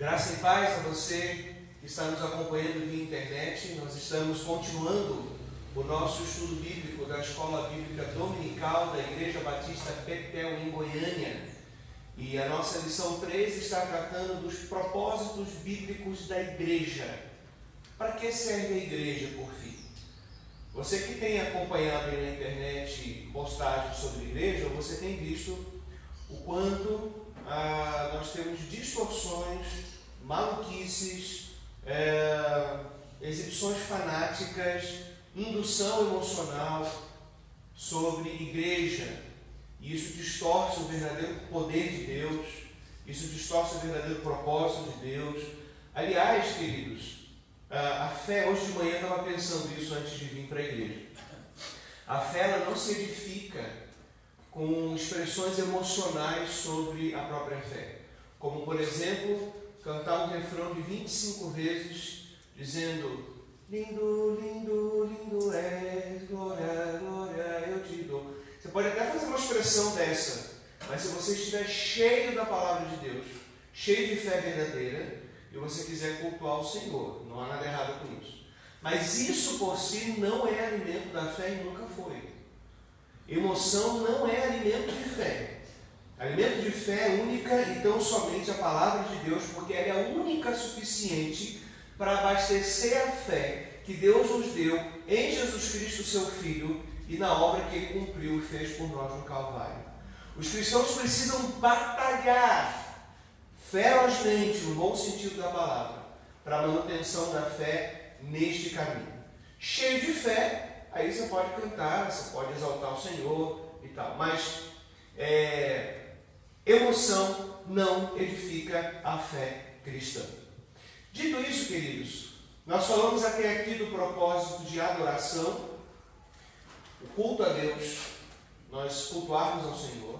Graça e paz a você que está nos acompanhando via internet. Nós estamos continuando o nosso estudo bíblico da Escola Bíblica Dominical da Igreja Batista Betel em Goiânia. E a nossa lição 3 está tratando dos propósitos bíblicos da igreja. Para que serve a igreja, por fim? Você que tem acompanhado aí na internet postagens sobre a igreja, você tem visto o quanto nós temos distorções, maluquices, exibições fanáticas, indução emocional sobre igreja. E isso distorce o verdadeiro poder de Deus, isso distorce o verdadeiro propósito de Deus. Aliás, queridos, a fé, hoje de manhã eu estava pensando isso antes de vir para a igreja. A fé ela não se edifica com expressões emocionais sobre a própria fé. Como, por exemplo, cantar um refrão de 25 vezes, dizendo: lindo, lindo, lindo és, glória, glória, eu te dou. Você pode até fazer uma expressão dessa, mas se você estiver cheio da palavra de Deus, cheio de fé verdadeira, e você quiser cultuar o Senhor, não há nada errado com isso. Mas isso por si não é alimento da fé e nunca foi. Emoção não é alimento de fé. Alimento de fé é única e tão somente a palavra de Deus, porque ela é a única suficiente para abastecer a fé que Deus nos deu em Jesus Cristo, seu Filho, e na obra que Ele cumpriu e fez por nós no Calvário. Os cristãos precisam batalhar ferozmente, no bom sentido da palavra, para a manutenção da fé neste caminho. Cheio de fé, aí você pode cantar, você pode exaltar o Senhor e tal, mas emoção não edifica a fé cristã. Dito isso, queridos, nós falamos até aqui do propósito de adoração, o culto a Deus, nós cultuarmos ao Senhor,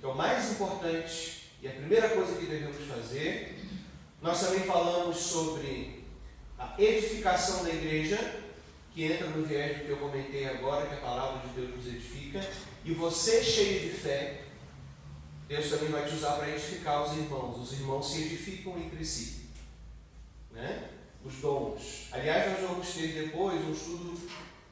que é o mais importante e a primeira coisa que devemos fazer. Nós também falamos sobre a edificação da igreja, que entra no viés do que eu comentei agora, que a palavra de Deus nos edifica, e você cheio de fé, Deus também vai te usar para edificar os irmãos se edificam entre si, né? Os dons. Aliás, nós vamos ter depois um estudo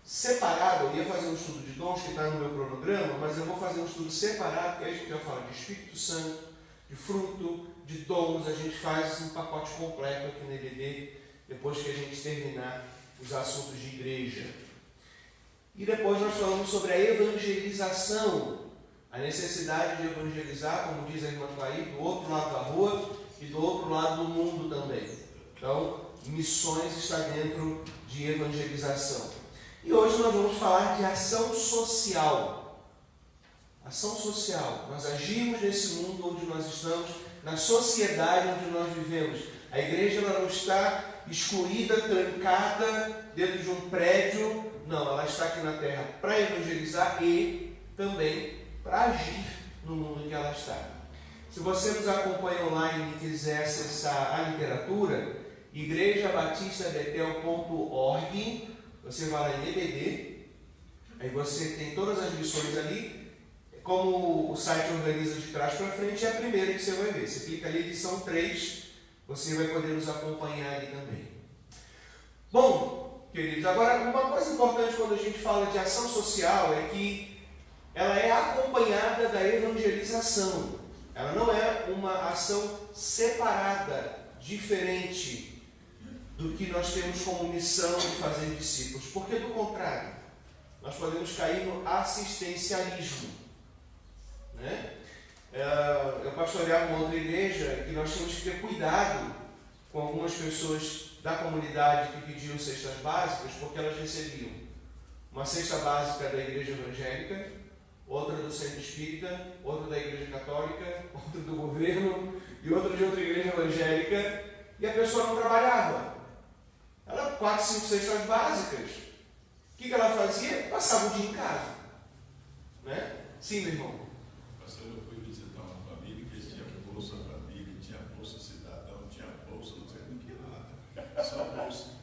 separado. Eu ia fazer um estudo de dons que está no meu cronograma, mas eu vou fazer um estudo separado, que aí a gente vai falar de Espírito Santo, de fruto, de dons. A gente faz um pacote completo aqui no EBD, depois que a gente terminar os assuntos de igreja. E depois nós falamos sobre a evangelização, a necessidade de evangelizar, como diz a irmã Thaí, do outro lado da rua e do outro lado do mundo também. Então, missões está dentro de evangelização. E hoje nós vamos falar de ação social. Ação social. Nós agimos nesse mundo onde nós estamos, na sociedade onde nós vivemos. A igreja ela não está excluída, trancada dentro de um prédio. Não, ela está aqui na terra para evangelizar e também para agir no mundo em que ela está. Se você nos acompanha online e quiser acessar a literatura, igrejabatistabethel.org, você vai lá em EBD, aí você tem todas as lições ali. Como o site organiza de trás para frente, é a primeira que você vai ver. Você clica ali, lição 3, você vai poder nos acompanhar ali também. Bom, queridos, agora uma coisa importante quando a gente fala de ação social é que ela é acompanhada da evangelização. Ela não é uma ação separada, diferente do que nós temos como missão de fazer discípulos. Porque, do contrário, nós podemos cair no assistencialismo, né? Eu pastoreava uma outra igreja que nós tínhamos que ter cuidado com algumas pessoas da comunidade que pediam cestas básicas, porque elas recebiam uma cesta básica da igreja evangélica, outra do centro espírita, outra da igreja católica, outra do governo e outra de outra igreja evangélica, e a pessoa não trabalhava. Ela 4, 5 cestas básicas. O que ela fazia? Passava o dia em casa, né? Sim, meu irmão. Pastor, eu fui visitar uma família que tinha bolsa família, tinha bolsa cidadão, tinha bolsa, não sei com que nada. Só bolsa.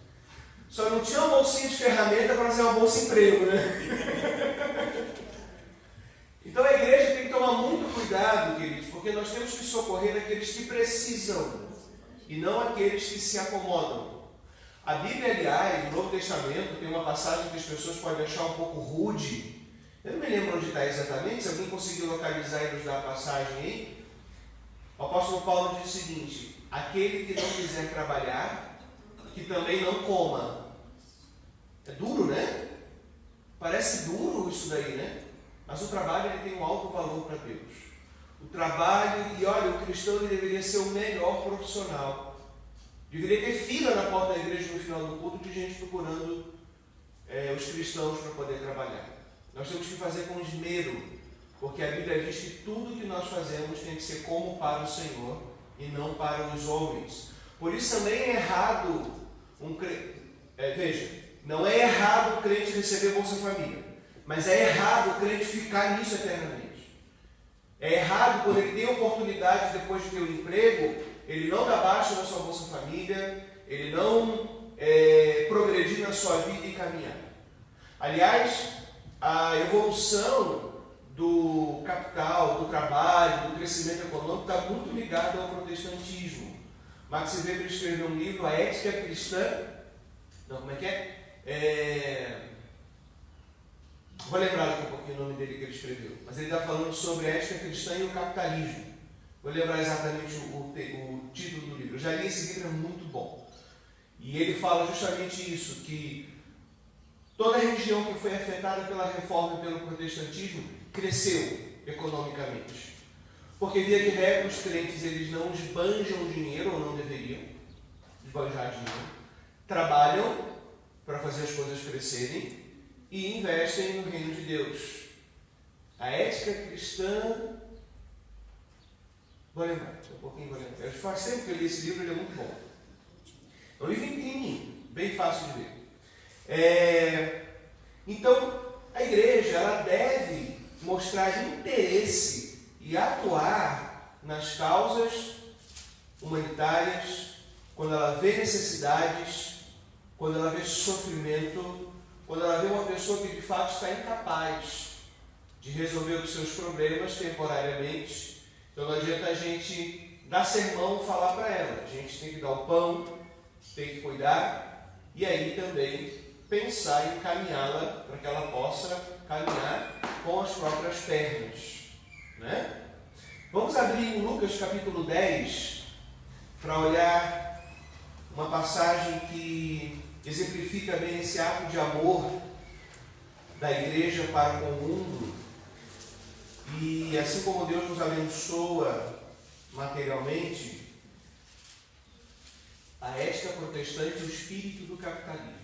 Só não tinha uma bolsinha de ferramenta para fazer uma bolsa emprego, né? Então a igreja tem que tomar muito cuidado, queridos, porque nós temos que socorrer aqueles que precisam. e não aqueles que se acomodam. A Bíblia, aliás, no Novo Testamento, tem uma passagem que as pessoas podem achar um pouco rude. Eu não me lembro onde está exatamente, se alguém conseguir localizar e nos dar a passagem aí. O apóstolo Paulo diz o seguinte: aquele que não quiser trabalhar, que também não coma. É duro, né? Parece duro isso daí, né? Mas o trabalho ele tem um alto valor para Deus. O trabalho, e olha, o cristão ele deveria ser o melhor profissional. Deveria ter fila na porta da igreja no final do culto de gente procurando os cristãos para poder trabalhar. Nós temos que fazer com esmero, porque a Bíblia diz que tudo que nós fazemos tem que ser como para o Senhor e não para os homens. Por isso também é errado veja, não é errado o crente receber Bolsa Família, mas é errado o crente ficar nisso eternamente. É errado quando ele tem oportunidade depois de ter um emprego, ele não dá baixa na sua Bolsa Família, ele não progredir na sua vida e caminhar. Aliás, a evolução do capital, do trabalho, do crescimento econômico está muito ligada ao protestantismo. Max Weber escreveu um livro, A Ética Cristã. Não, como é que é? Vou lembrar daqui um pouquinho o nome dele que ele escreveu. Mas ele está falando sobre a ética cristã e o capitalismo. Vou lembrar exatamente o título do livro. Eu já li esse livro, é muito bom. E ele fala justamente isso, que toda região que foi afetada pela reforma e pelo protestantismo cresceu economicamente. Porque, via de regra, os crentes eles não esbanjam dinheiro, ou não deveriam esbanjar dinheiro, trabalham para fazer as coisas crescerem e investem no reino de Deus. A ética cristã, vou lembrar, um pouquinho vou lembrar. Faz tempo que eu li esse livro, ele é muito bom. É um livro pequenininho, bem fácil de ver. Então, a igreja ela deve mostrar interesse e atuar nas causas humanitárias, quando ela vê necessidades, quando ela vê sofrimento, quando ela vê uma pessoa que de fato está incapaz de resolver os seus problemas temporariamente. Então não adianta a gente dar sermão e falar para ela. A gente tem que dar o pão, tem que cuidar e aí também pensar em encaminhá-la para que ela possa caminhar com as próprias pernas. Né? Vamos abrir em Lucas capítulo 10 para olhar uma passagem que exemplifica bem esse ato de amor da igreja para com o mundo. E assim como Deus nos abençoa materialmente, a ética protestante e o espírito do capitalismo.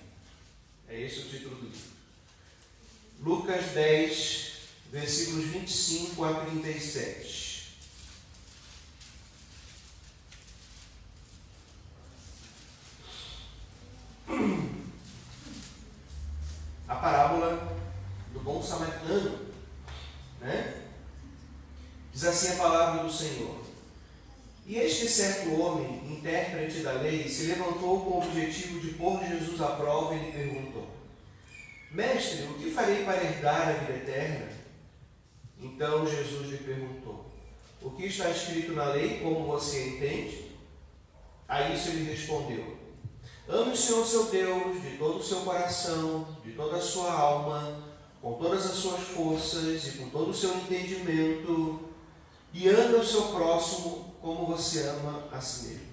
É esse o título do livro. Lucas 10, versículos 25 a 37. A parábola do bom samaritano, né? Diz assim a palavra do Senhor: e este certo homem, intérprete da lei, se levantou com o objetivo de pôr Jesus à prova e lhe perguntou: mestre, o que farei para herdar a vida eterna? Então Jesus lhe perguntou: o que está escrito na lei, como você entende? A isso ele respondeu: ame o Senhor seu Deus de todo o seu coração, de toda a sua alma, com todas as suas forças e com todo o seu entendimento, e ame o seu próximo como você ama a si mesmo.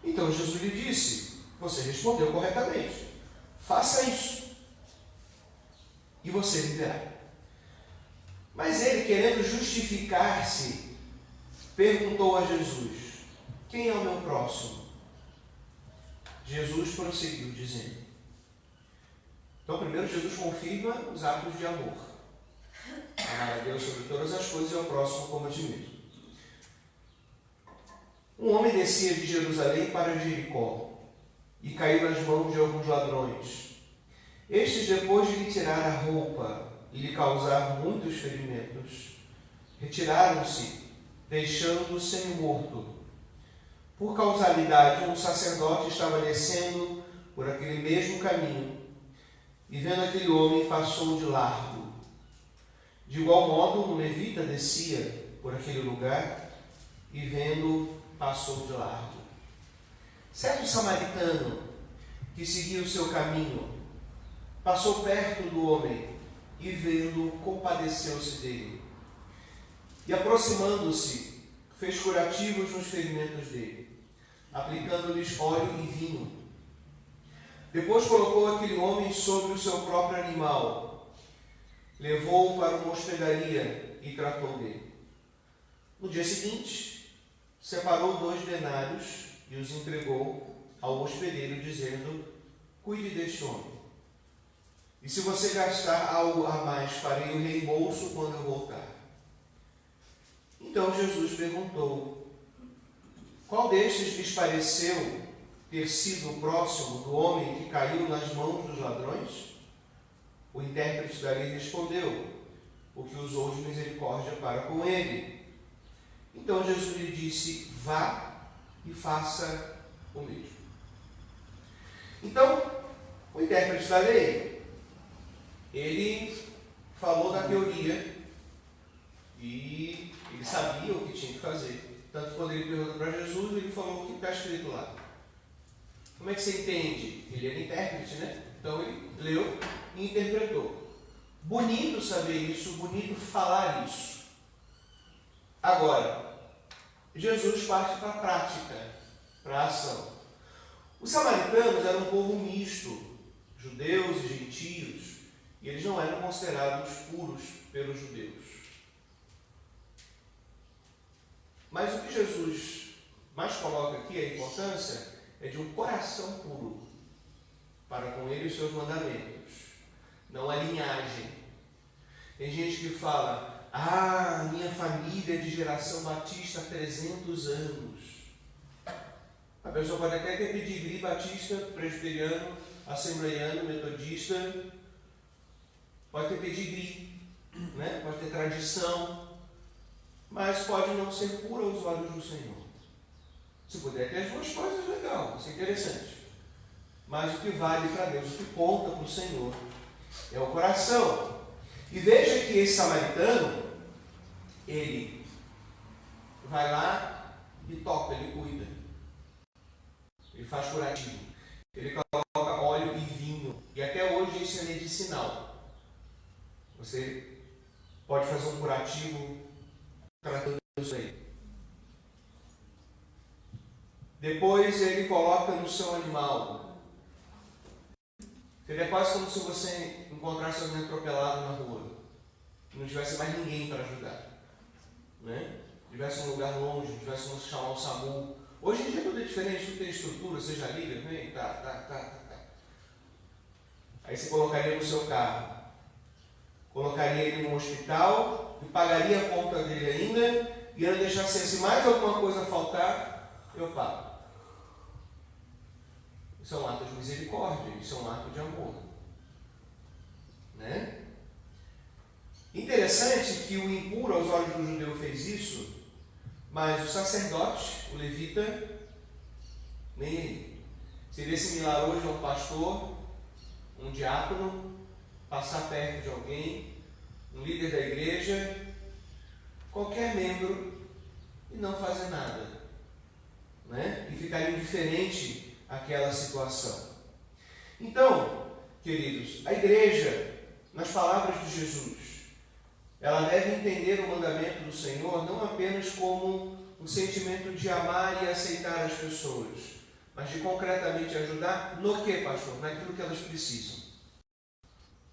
Então Jesus lhe disse: você respondeu corretamente, faça isso e você viverá. Mas ele, querendo justificar-se, perguntou a Jesus: quem é o meu próximo? Jesus prosseguiu dizendo. Então primeiro Jesus confirma os atos de amor. Amar a Deus sobre todas as coisas e ao próximo como a ti mesmo. Um homem descia de Jerusalém para Jericó e caiu nas mãos de alguns ladrões. Estes, depois de lhe tirar a roupa e lhe causar muitos ferimentos, retiraram-se, deixando-o semi-morto. Por causalidade, um sacerdote estava descendo por aquele mesmo caminho e, vendo aquele homem, passou de largo. De igual modo, um levita descia por aquele lugar e, vendo, passou de largo. Certo samaritano que seguia o seu caminho passou perto do homem e, vendo, compadeceu-se dele. E, aproximando-se, fez curativos nos ferimentos dele, aplicando-lhes óleo e vinho. Depois colocou aquele homem sobre o seu próprio animal, levou-o para uma hospedaria e tratou dele. No dia seguinte, separou 2 denários e os entregou ao hospedeiro, dizendo: cuide deste homem. E se você gastar algo a mais, farei o reembolso quando eu voltar. Então Jesus perguntou: qual destes lhes pareceu ter sido o próximo do homem que caiu nas mãos dos ladrões? O intérprete da lei respondeu: o que usou de misericórdia para com ele. Então Jesus lhe disse: vá e faça o mesmo. Então, o intérprete da lei, ele falou da teoria e ele sabia o que tinha que fazer. Tanto quando ele perguntou para Jesus, ele falou o que está escrito lá. Como é que você entende? Ele era intérprete, né? Então ele leu e interpretou. Bonito saber isso, bonito falar isso. Agora, Jesus parte para a prática, para a ação. Os samaritanos eram um povo misto, judeus e gentios, e eles não eram considerados puros pelos judeus. Mas o que Jesus mais coloca aqui, a importância, é de um coração puro para com ele e os seus mandamentos, não a linhagem. Tem gente que fala: minha família é de geração batista há 300 anos. A pessoa pode até ter pedigree batista, presbiteriano, assembleiano, metodista, pode ter pedigree, né? Pode ter tradição, mas pode não ser pura aos olhos do Senhor. Se puder ter as 2 coisas, legal, isso é interessante. Mas o que vale para Deus, o que conta para o Senhor, é o coração. E veja que esse samaritano, ele vai lá e toca, ele cuida. Ele faz curativo. Ele coloca óleo e vinho. E até hoje isso é medicinal. Você pode fazer um curativo tratando isso aí. Depois ele coloca no seu animal. Seria quase como se você encontrasse alguém atropelado na rua. E não tivesse mais ninguém para ajudar. Né? Tivesse um lugar longe, tivesse que chamar o SAMU. Hoje em dia tudo é diferente, tudo tem estrutura, você já liga, vem, tá. Aí você colocaria no seu carro. Colocaria ele no hospital e pagaria a conta dele ainda, e ia deixar se mais alguma coisa faltar, eu pago. Isso é um ato de misericórdia, isso é um ato de amor. Né? Interessante que o impuro aos olhos do judeu fez isso, mas o sacerdote, o levita, nem ele. Seria similar hoje a um pastor, um diácono, passar perto de alguém, um líder da igreja, qualquer membro, e não fazer nada, né? E ficar indiferente àquela situação. Então, queridos, a igreja, nas palavras de Jesus, ela deve entender o mandamento do Senhor não apenas como um sentimento de amar e aceitar as pessoas, mas de concretamente ajudar no que, pastor? Naquilo que elas precisam.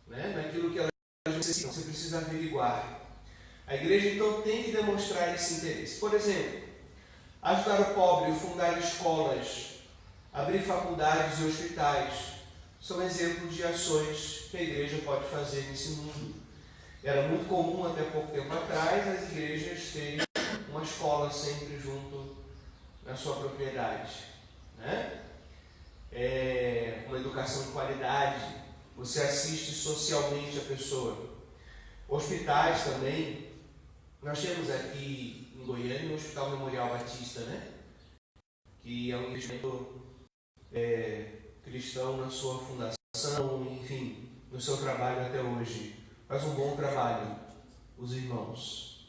Né? Naquilo que elas necessitam, você precisa averiguar. A igreja então tem que demonstrar esse interesse. Por exemplo, ajudar o pobre, fundar escolas, abrir faculdades e hospitais, são exemplos de ações que a igreja pode fazer nesse mundo. Era muito comum até pouco tempo atrás as igrejas terem uma escola sempre junto na sua propriedade, né? Uma educação de qualidade, você assiste socialmente a pessoa. Hospitais também, nós temos aqui em Goiânia o Hospital Memorial Batista, né? Que é um investimento cristão na sua fundação, enfim, no seu trabalho até hoje. Faz um bom trabalho, os irmãos.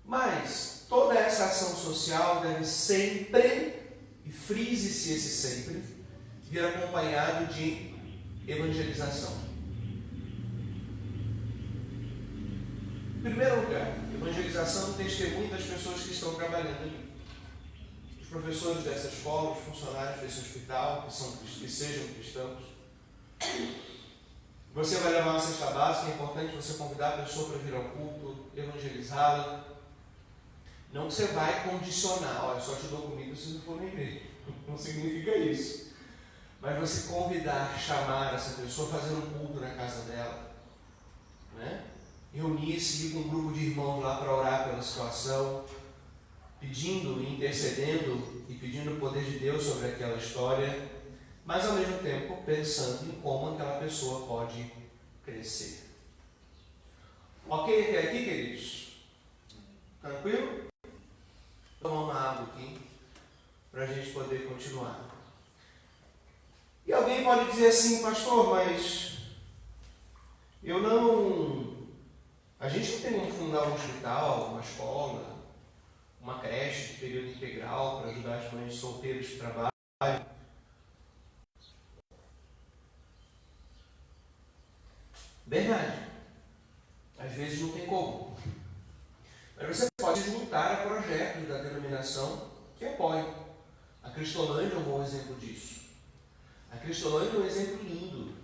Mas toda essa ação social deve sempre e frise-se esse sempre, vir acompanhado de evangelização. Em primeiro lugar, evangelização do testemunho das pessoas que estão trabalhando ali. Os professores dessa escola, os funcionários desse hospital, que sejam cristãos. Você vai levar uma cesta básica, é importante você convidar a pessoa para vir ao culto, evangelizá-la. Não que você vai condicionar, olha, só te dou comida se não for na igreja. Não significa isso. Mas você convidar, chamar essa pessoa, fazer um culto na casa dela, né? Reunir-se com um grupo de irmãos lá para orar pela situação, pedindo e intercedendo e pedindo o poder de Deus sobre aquela história, mas ao mesmo tempo pensando em como aquela pessoa pode crescer. Ok até aqui, queridos? Tranquilo? Tomar uma água aqui para a gente poder continuar. E alguém pode dizer assim, pastor, mas a gente não tem como fundar um hospital, uma escola, uma creche de período integral para ajudar as mães solteiras que trabalham. Verdade. Às vezes não tem como. Mas você pode se juntar a projetos da denominação que apoiam. A Cristolândia é um bom exemplo disso. A Cristolândia é um exemplo lindo.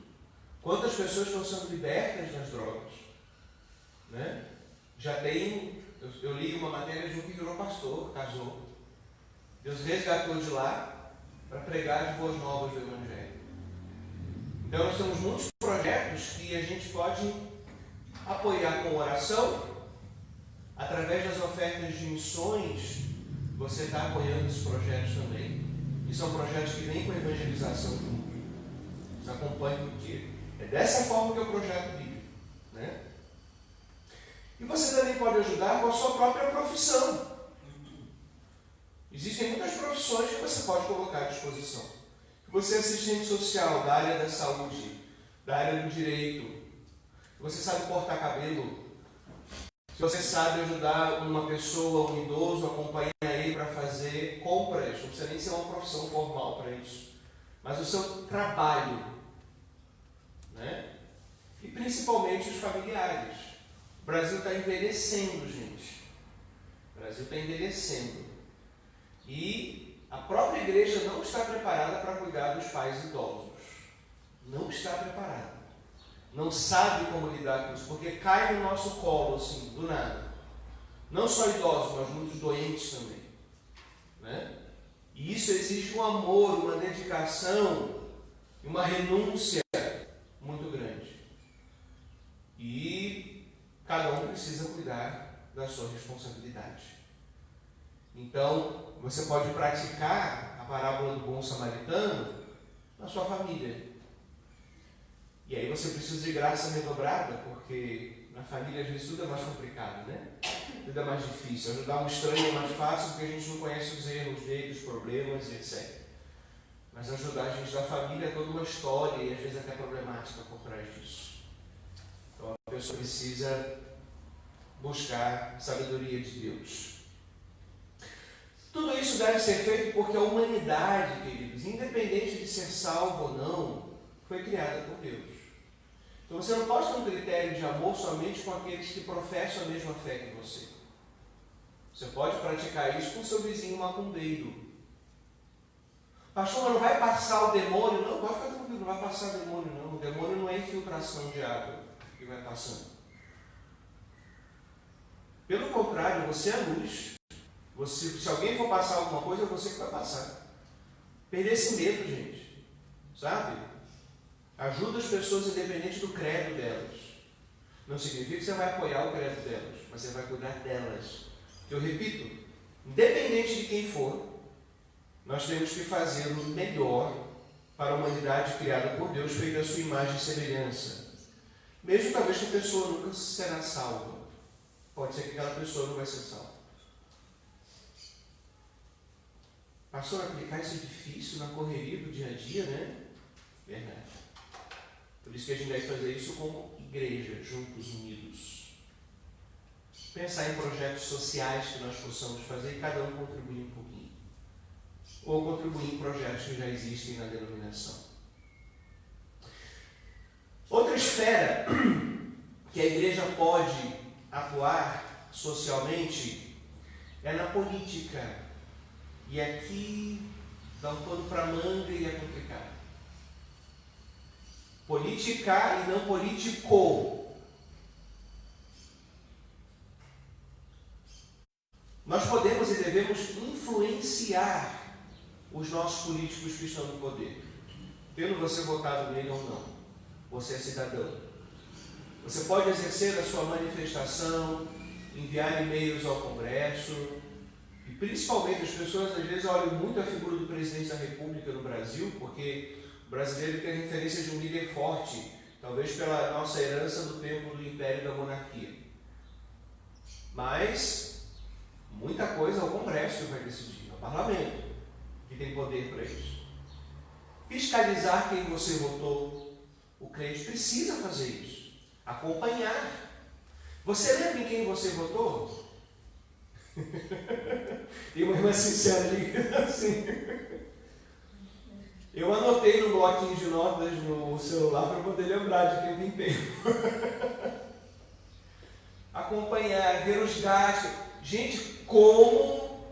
Quantas pessoas estão sendo libertas das drogas? Né? Já tem, eu li uma matéria de um que virou pastor, casou. Deus resgatou de lá para pregar as boas novas do Evangelho. Então nós temos muitos projetos que a gente pode apoiar com oração, através das ofertas de missões, você está apoiando esses projetos também. E são projetos que vêm com evangelização junto. Você acompanha o dia. É dessa forma que é o projeto bíblico, né? E você também pode ajudar com a sua própria profissão. Existem muitas profissões que você pode colocar à disposição. Você é assistente social da área da saúde, da área do direito, você sabe cortar cabelo, se você sabe ajudar uma pessoa, um idoso, acompanhar ele para fazer compras, não precisa nem ser uma profissão formal para isso, mas o seu trabalho, né? E principalmente os familiares. O Brasil está envelhecendo, gente. O Brasil está envelhecendo. E a própria igreja não está preparada para cuidar dos pais idosos. Não está preparada. Não sabe como lidar com isso, porque cai no nosso colo, assim, do nada. Não só idosos, mas muitos doentes também. Né? E isso exige um amor, uma dedicação, uma renúncia muito grande. E cada um precisa cuidar da sua responsabilidade. Então, você pode praticar a parábola do bom samaritano na sua família. E aí você precisa de graça redobrada, porque na família às vezes tudo é mais complicado, né? Tudo é mais difícil. Ajudar um estranho é mais fácil porque a gente não conhece os erros dele, os problemas, etc. Mas ajudar a gente da família é toda uma história e às vezes até problemática por trás disso. Então a pessoa precisa buscar sabedoria de Deus. Tudo isso deve ser feito porque a humanidade, queridos, independente de ser salvo ou não, foi criada por Deus. Então você não pode ter um critério de amor somente com aqueles que professam a mesma fé que você. Você pode praticar isso com o seu vizinho macumbeiro. Pastor, mas não vai passar o demônio? Não, pode ficar tranquilo, não vai passar o demônio não. O demônio não é infiltração de água que vai passando. Pelo contrário, você é luz. Se alguém for passar alguma coisa, é você que vai passar. Perder esse medo, gente. Sabe? Ajuda as pessoas independente do credo delas. Não significa que você vai apoiar o credo delas, mas você vai cuidar delas. Eu repito, independente de quem for, nós temos que fazer o melhor para a humanidade criada por Deus, feita à sua imagem e semelhança. Mesmo talvez que a pessoa nunca será salva. Pode ser que aquela pessoa não vai ser salva. Pastor, aplicar isso é difícil na correria do dia a dia, né? Verdade. Por isso que a gente deve fazer isso como igreja, juntos, unidos. Pensar em projetos sociais que nós possamos fazer e cada um contribuir um pouquinho. ou contribuir em projetos que já existem na denominação. Outra esfera que a igreja pode atuar socialmente é na política. E aqui dá um pano para manga e é complicado. Politicar e não politicou. Nós podemos e devemos influenciar os nossos políticos que estão no poder, tendo você votado nele ou não. Você é cidadão. Você pode exercer a sua manifestação, enviar e-mails ao Congresso, e principalmente as pessoas às vezes olham muito a figura do presidente da República no Brasil, porque o brasileiro tem a referência de um líder forte, talvez pela nossa herança do tempo do Império e da Monarquia. Mas muita coisa é o Congresso que vai decidir, é o Parlamento que tem poder para isso. Fiscalizar quem você votou. O crente precisa fazer isso. Acompanhar. Você lembra em quem você votou? E uma irmã sincera ali, assim. Eu anotei no bloquinho de notas no celular para poder lembrar de quem tem tempo. Acompanhar, ver os gastos. Gente, como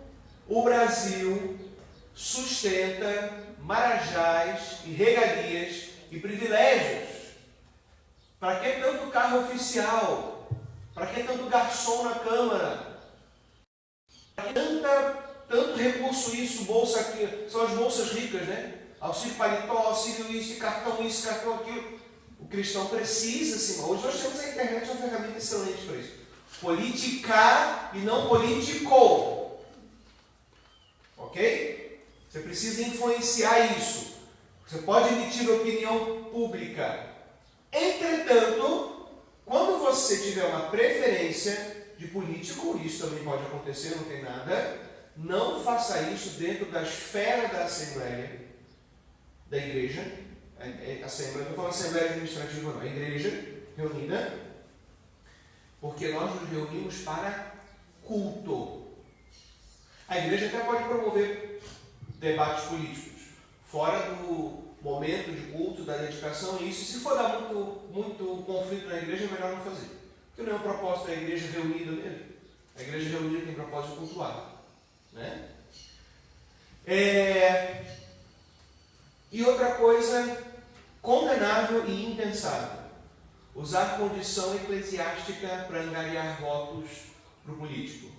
o Brasil sustenta marajás e regalias e privilégios. Para que tanto carro oficial? Para que tanto garçom na Câmara? Para que tanto recurso isso, bolsa aqui? São as bolsas ricas, né? Auxílio paletó, auxílio isso, cartão aquilo. O cristão precisa, sim. Hoje nós temos a internet, uma ferramenta excelente para isso. Politicar e não politicou. Ok? Você precisa influenciar isso. Você pode emitir opinião pública. Entretanto, quando você tiver uma preferência de político, isso também pode acontecer, não tem nada, não faça isso dentro da esfera da Assembleia, da igreja. Assembleia, não falo Assembleia Administrativa, não, a igreja reunida, porque nós nos reunimos para culto. A igreja até pode promover debates políticos, fora do momento de culto, da dedicação, e isso, se for dar muito conflito na igreja, é melhor não fazer. Porque não é o propósito da igreja reunida mesmo. A igreja reunida tem propósito cultuar. Né? E outra coisa condenável e impensável: usar condição eclesiástica para angariar votos para o político.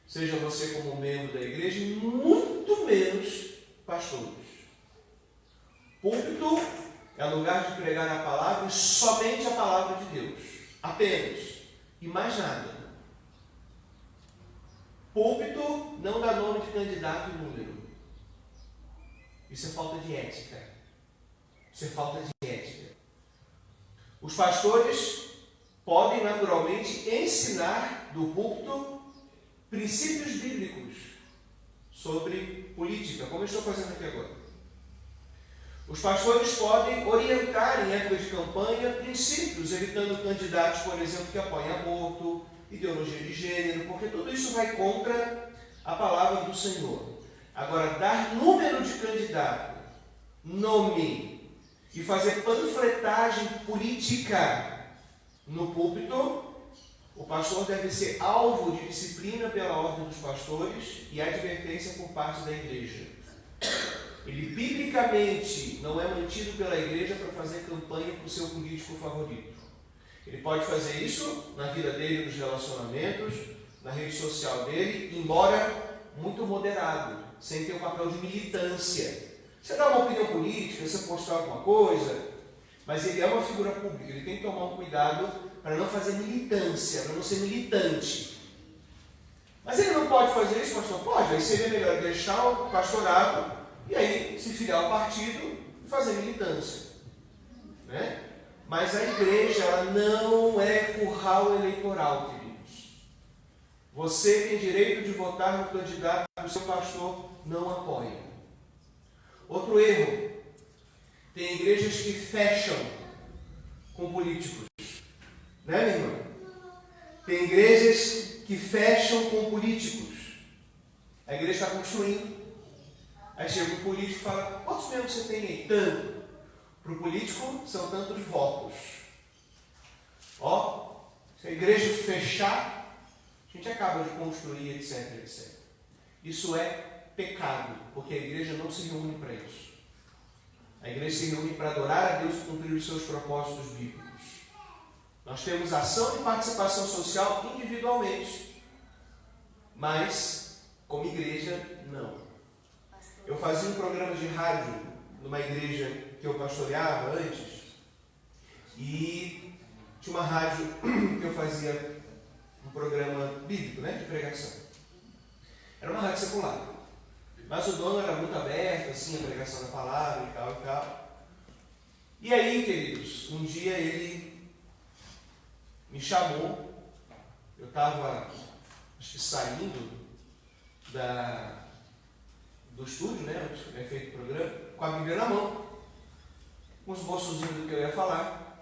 Seja você como membro da igreja, e muito menos pastores. Púlpito é lugar de pregar a palavra e somente a palavra de Deus. Apenas. E mais nada. Púlpito não dá nome de candidato e número. Isso é falta de ética. Isso é falta de ética. Os pastores podem naturalmente ensinar do púlpito princípios bíblicos sobre política, como eu estou fazendo aqui agora. Os pastores podem orientar em época de campanha princípios, evitando candidatos, por exemplo, que apoiem aborto, ideologia de gênero, porque tudo isso vai contra a palavra do Senhor. Agora, dar número de candidato, nome, e fazer panfletagem política no púlpito, o pastor deve ser alvo de disciplina pela ordem dos pastores e advertência por parte da igreja. Ele biblicamente não é mantido pela igreja para fazer campanha para o seu político favorito. Ele pode fazer isso na vida dele, nos relacionamentos, na rede social dele, embora muito moderado, sem ter um papel de militância. Você dá uma opinião política, você postar alguma coisa, mas ele é uma figura pública, ele tem que tomar um cuidado para não fazer militância, para não ser militante. Mas ele não pode fazer isso, pastor? Pode, aí seria melhor deixar o pastorado e aí se filiar ao partido e fazer militância. Né? Mas a igreja, ela não é curral eleitoral, queridos. Você tem direito de votar no candidato que o seu pastor não apoia. Outro erro: tem igrejas que fecham com políticos. Né, minha irmã? Tem igrejas que fecham com políticos. A igreja está construindo. Aí chega um político e fala, quantos membros você tem aí? Tanto. Para o político, são tantos votos. Ó, se a igreja fechar, a gente acaba de construir, etc, etc. Isso é pecado, porque a igreja não se reúne para isso. A igreja se reúne para adorar a Deus e cumprir os seus propósitos bíblicos. Nós temos ação e participação social individualmente, mas como igreja, não. Eu fazia um programa de rádio numa igreja que eu pastoreava antes, e tinha uma rádio que eu fazia um programa bíblico, né, de pregação. Era uma rádio secular, mas o dono era muito aberto, assim, a pregação da palavra e tal e tal. E aí, queridos, um dia ele me chamou, eu estava, acho que saindo do estúdio, né, onde foi feito o programa, com a Bíblia na mão, com os bolsozinhos do que eu ia falar,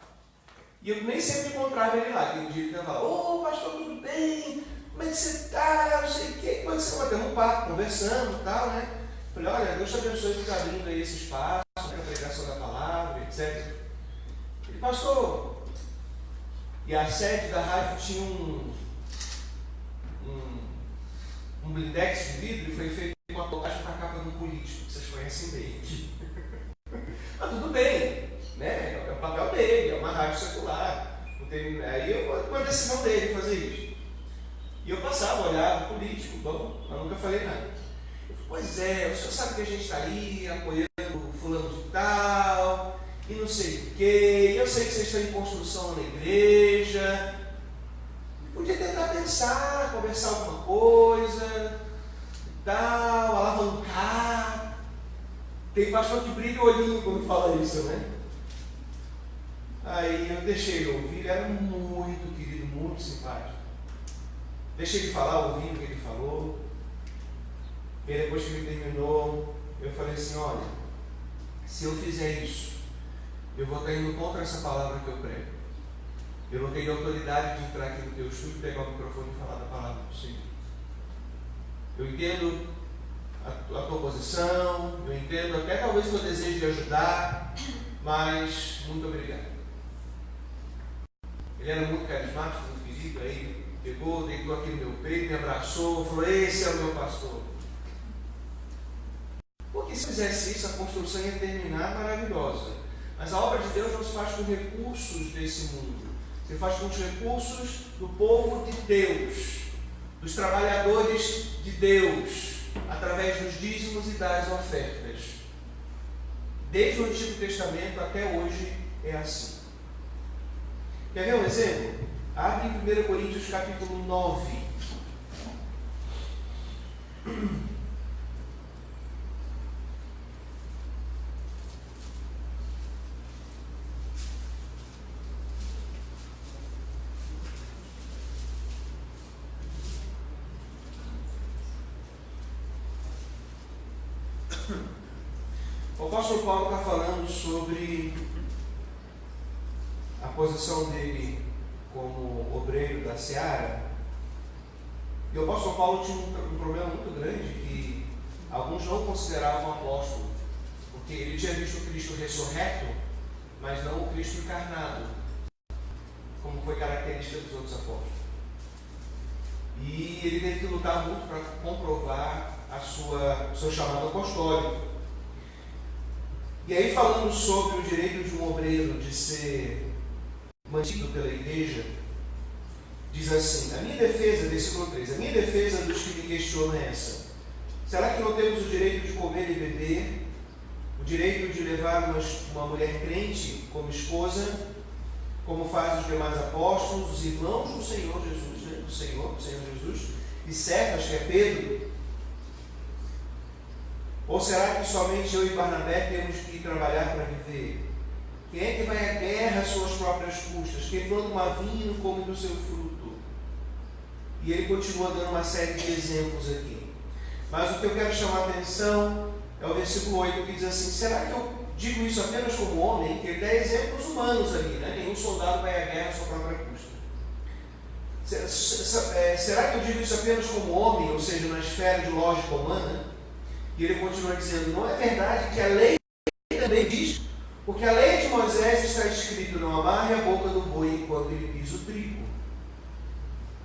e eu nem sempre encontrava ele lá. Aquele dia ele ia falar, ô pastor, tudo bem? Como é que você está? Não sei o quê. Como é que você está? Batendo um papo, conversando e tal, né? Falei, olha, Deus te abençoe por estar abrindo aí esse espaço, né, a pregação da palavra, etc. Ele, pastor, e a sede da rádio tinha um blindex de vidro e foi feito uma colagem para a capa de um político, que vocês conhecem bem. Mas tudo bem, né? É o papel dele, é uma rádio secular. Não tem, aí uma decisão dele fazer isso. E eu passava, olhava, político, bom, mas nunca falei nada. Eu falei, pois é, o senhor sabe que a gente está aí apoiando o fulano de tal, e não sei o quê, e eu sei que vocês estão em construção na igreja. Podia tentar pensar, conversar alguma coisa, e tal, alavancar. Tem pastor que brilha o olhinho quando fala isso, né? Aí eu deixei ele ouvir, ele era muito querido, muito simpático. Deixei ele falar, ouvi o que ele falou. E depois que ele terminou, eu falei assim, olha, se eu fizer isso, eu vou estar indo contra essa palavra que eu prego. Eu não tenho autoridade de entrar aqui no teu estúdio, pegar o microfone e falar da palavra do Senhor. Eu entendo a tua posição, eu entendo até talvez o teu desejo de ajudar, mas muito obrigado. Ele era muito carismático, muito querido, aí pegou, deitou aqui no meu peito, me abraçou, falou, esse é o meu pastor. Porque se eu fizesse isso, a construção ia terminar maravilhosa. Mas a obra de Deus não se faz com recursos desse mundo. Se faz com os recursos do povo de Deus, dos trabalhadores de Deus, através dos dízimos e das ofertas. Desde o Antigo Testamento até hoje é assim. Quer ver um exemplo? Abre em 1 Coríntios capítulo 9. O apóstolo Paulo está falando sobre a posição dele como obreiro da seara. E o apóstolo Paulo tinha um problema muito grande que alguns não consideravam apóstolo, porque ele tinha visto o Cristo ressurreto, mas não o Cristo encarnado, como foi característica dos outros apóstolos. E ele teve que lutar muito para comprovar o seu chamado apostólico. E aí, falando sobre o direito de um obreiro de ser mantido pela igreja, diz assim, a minha defesa, versículo 3, a minha defesa dos que me questionam é essa: será que não temos o direito de comer e beber, o direito de levar uma mulher crente como esposa, como fazem os demais apóstolos, os irmãos do Senhor Jesus, né? do Senhor Jesus, e Cefas, que é Pedro? Ou será que somente eu e Barnabé temos que trabalhar para viver? Quem é que vai à guerra às suas próprias custas? Quem planta uma vinha não come do seu fruto? E ele continua dando uma série de exemplos aqui. Mas o que eu quero chamar a atenção é o versículo 8, que diz assim, será que eu digo isso apenas como homem? Que ele dá exemplos humanos ali, né? Nenhum soldado vai à guerra à sua própria custa. Será que eu digo isso apenas como homem, ou seja, na esfera de lógica humana? E ele continua dizendo, não é verdade que a lei também diz, porque a lei de Moisés está escrito, não amarre a boca do boi enquanto ele pisa o trigo.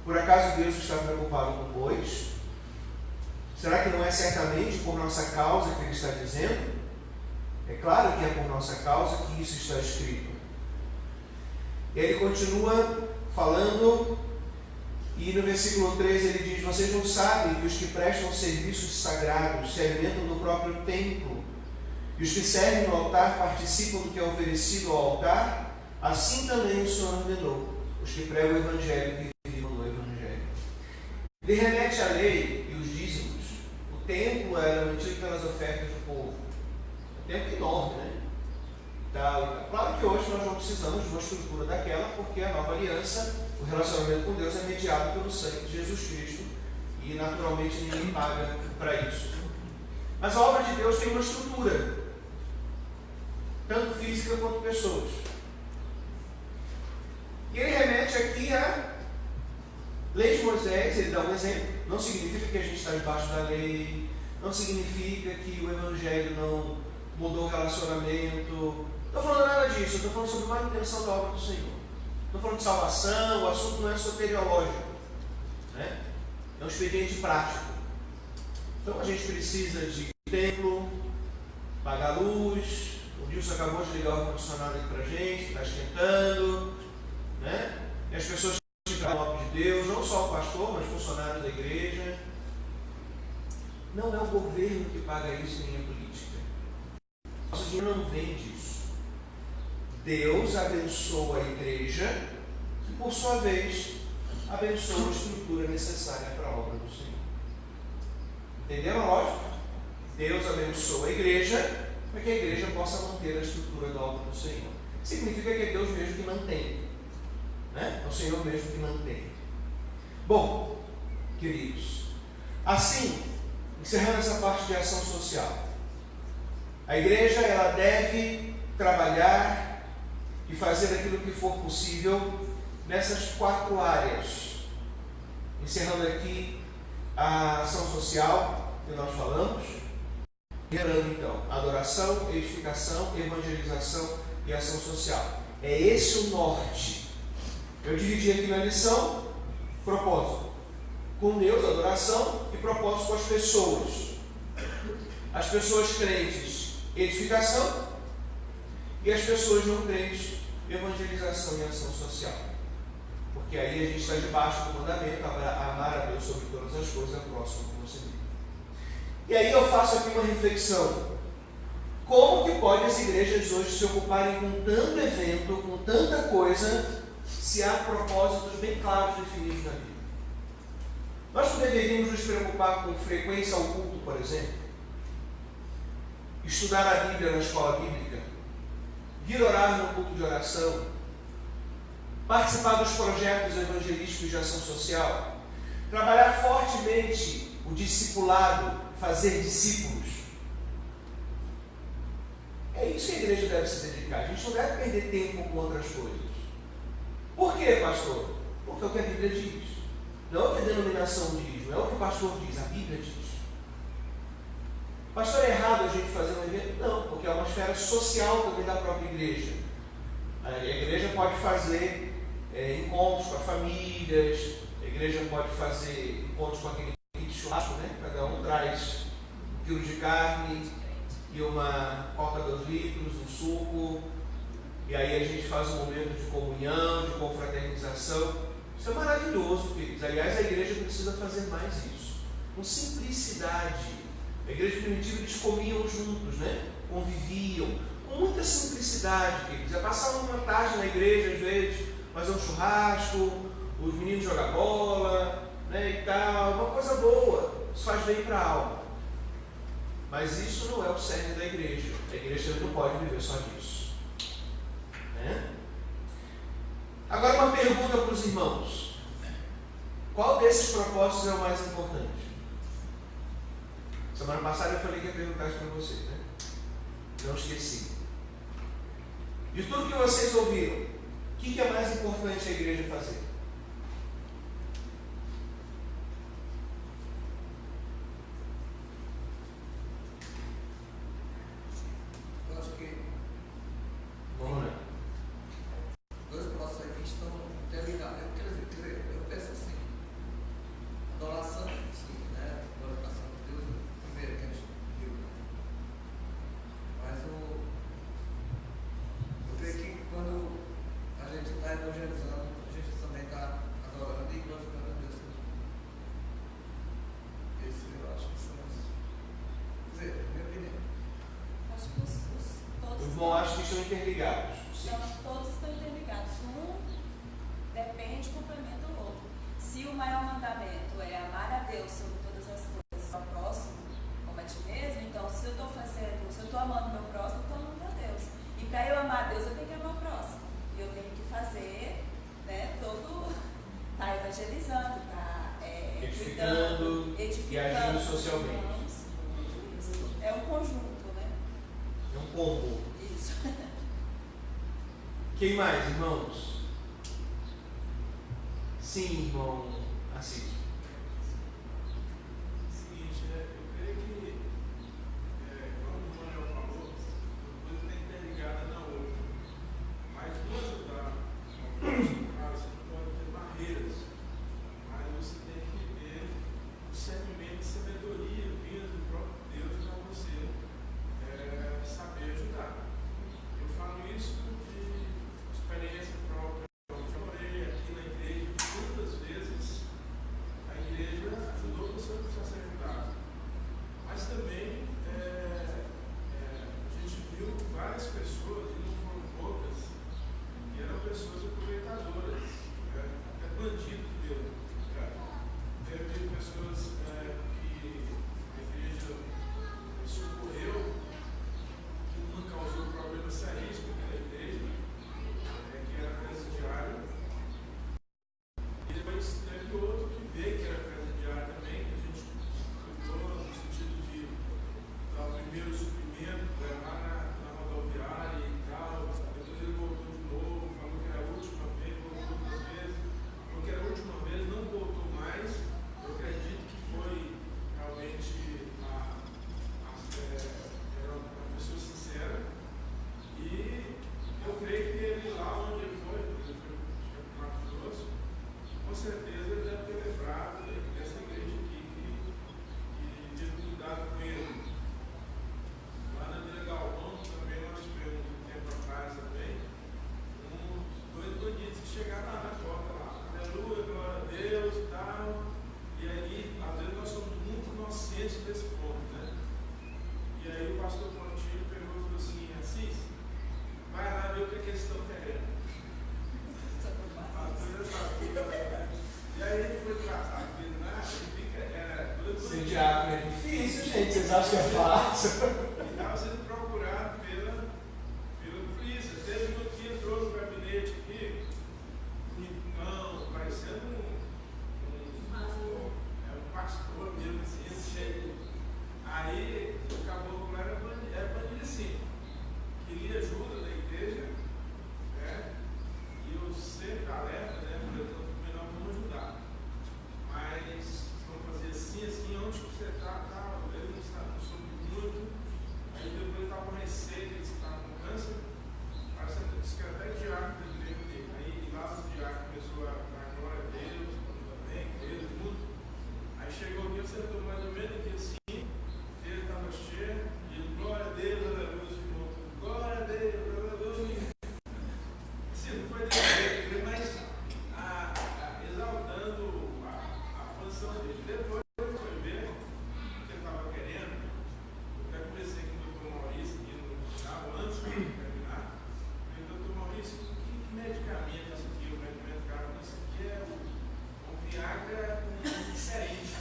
Por acaso Deus está preocupado com bois? Será que não é certamente por nossa causa que ele está dizendo? É claro que é por nossa causa que isso está escrito. E ele continua falando, e no versículo 13 ele diz, vocês não sabem que os que prestam serviços sagrados se alimentam do próprio templo, e os que servem no altar participam do que é oferecido ao altar? Assim também o Senhor ordenou, os que pregam o Evangelho que vivam no Evangelho. Ele remete à lei e os dízimos. O templo era mantido pelas ofertas do povo. Um templo enorme, né? Claro que hoje nós não precisamos de uma estrutura daquela, porque a nova aliança, o relacionamento com Deus é mediado pelo sangue de Jesus Cristo e naturalmente ninguém paga para isso. Mas a obra de Deus tem uma estrutura, tanto física quanto pessoas. E ele remete aqui à lei de Moisés, ele dá um exemplo. Não significa que a gente está debaixo da lei, não significa que o Evangelho não mudou o relacionamento. Não estou falando nada disso, eu estou falando sobre manutenção da obra do Senhor. Estou falando de salvação, o assunto não é soteriológico, né? É um expediente prático. Então a gente precisa de templo, pagar a luz. O Dilson acabou de ligar o ar-condicionado aqui para a gente, está esquentando, né? E as pessoas que ficam no nome de Deus, não só o pastor, mas funcionários da igreja. Não é o governo que paga isso, nem a política. Nosso dinheiro não vem disso. Deus abençoa a igreja, que por sua vez abençoa a estrutura necessária para a obra do Senhor. Entenderam a lógica? Deus abençoa a igreja para que a igreja possa manter a estrutura da obra do Senhor. Significa que é Deus mesmo que mantém, né? É o Senhor mesmo que mantém. Bom, queridos, assim, encerrando essa parte de ação social, a igreja ela deve trabalhar e fazer aquilo que for possível nessas 4 áreas. Encerrando aqui a ação social que nós falamos. Lembrando então, adoração, edificação, evangelização e ação social. É esse o norte. Eu dividi aqui na lição, propósito com Deus, adoração, e propósito com as pessoas. As pessoas crentes, edificação, e as pessoas não crentes, evangelização e ação social. Porque aí a gente está debaixo do mandamento, amar a Deus sobre todas as coisas, ao próximo como você mesmo. E aí eu faço aqui uma reflexão. Como que pode as igrejas hoje se ocuparem com tanto evento, com tanta coisa, se há propósitos bem claros definidos na Bíblia? Nós não deveríamos nos preocupar com frequência ao culto, por exemplo? Estudar a Bíblia na escola bíblica? Vir orar no culto de oração? Participar dos projetos evangelísticos de ação social? Trabalhar fortemente o discipulado, fazer discípulos? É isso que a igreja deve se dedicar. A gente não deve perder tempo com outras coisas. Por quê, pastor? Porque é o que a Bíblia diz. Não é o que a denominação diz, não é o que o pastor diz, a Bíblia diz. Pastor, é errado a gente fazer um evento? Não, porque é uma esfera social também da própria igreja. A igreja pode fazer encontros com as famílias, a igreja pode fazer encontros com aquele kit churrasco, né? Cada um traz 1 quilo de carne e uma coca 2 litros, um suco, e aí a gente faz um momento de comunhão, de confraternização. Isso é maravilhoso, queridos. Aliás, a igreja precisa fazer mais isso. Com simplicidade. A igreja primitiva, eles comiam juntos, né? Conviviam. Com muita simplicidade, queridos. É passar uma tarde na igreja, às vezes, fazer um churrasco, os meninos jogar bola, né? E tal. Uma coisa boa. Isso faz bem para a alma. Mas isso não é o cerne da igreja. A igreja não pode viver só disso. Né? Agora uma pergunta para os irmãos. Qual desses propósitos é o mais importante? Semana passada eu falei que ia perguntar isso para vocês, né? Não esqueci. De tudo que vocês ouviram, o que é mais importante a igreja fazer? Bom, acho que estão interligados. Todos estão interligados. Um depende e complementa o outro. Se o maior mandamento é amar a Deus sobre todas as coisas, ao próximo, como a ti mesmo, então se eu estou amando meu próximo, eu estou amando a Deus. E para eu amar a Deus, eu tenho que amar o próximo. E eu tenho que fazer, né, tá evangelizando, tá edificando e agindo socialmente. Isso. É um conjunto, né? É um combo. Isso. Quem mais, irmãos? Sim, irmão Assis. Seguinte, eu creio que, como o Manuel falou, uma coisa está interligada na outra. Mas para ajudar, você não pode ter barreiras, mas você tem que ter discernimento e sabedoria vinda do próprio Deus para você saber ajudar. Eu falo isso de experiência própria. Eu já morei aqui na igreja muitas vezes. A igreja ajudou pessoas a ser ajudadas. Mas também a gente viu várias pessoas, e não foram poucas, que eram pessoas aproveitadoras, até bandido que deu. Teve pessoas que a igreja socorreu, que não causou problema seríssimo aqui na igreja, que era presidiário. E depois teve outro que veio, que era presidiário também, que a gente cuidou no sentido de dar o primeiro suprimento, levar na rodoviária e tal. Depois ele voltou de novo, falou que era a última vez, voltou duas vezes. Falou que era a última vez, não voltou mais. Eu acredito que foi realmente era uma pessoa sincera. E eu creio que ele lá onde ele foi Mato Grosso, com certeza ele deve ter lembrado dessa igreja aqui que teve cuidado com ele. Lá na Vila Galvão também nós tivemos um tempo atrás também, dois bandidos que chegaram lá na porta lá, aleluia, glória a Deus e tal. E aí, às vezes nós somos muito inocentes desse ponto, né? E aí o pastor Pontinho pegou e falou assim, Assis, vai lá ver o que eles estão querendo. E aí ele foi tratar aquilo, né? Ele fica, Ser diácono é difícil, gente. Vocês acham que é fácil? e estava sendo procurado pela polícia. Teve um que entrou no gabinete aqui, bonitão, parecendo um pastor mesmo, assim, cheio. Aí o caboclo era bandido assim, queria ajuda da igreja, né? E eu sempre alerta, né? Melhor vamos ajudar. Mas vamos fazer assim, onde você está, ele não sabe, não soube muito. Aí depois ele estava com receio, ele estava com câncer, parece que era até diácono da igreja dele. Aí lá o diácono começou a dar glória a Deus, também, Deus, tudo. Aí chegou aqui, você sentou mais ou menos aqui assim, ele estava cheio, e ele, glória a Deus, aleluia, glória a Deus, aleluia. Sim, não foi desse jeito, mas exaltando a posição dele. Depois ele foi ver o que ele estava querendo. Eu até conversei com o doutor Maurício, aqui no final, antes de terminar. Eu falei, doutor Maurício, que medicamento é esse aqui? O medicamento que isso aqui é um Viagra diferente.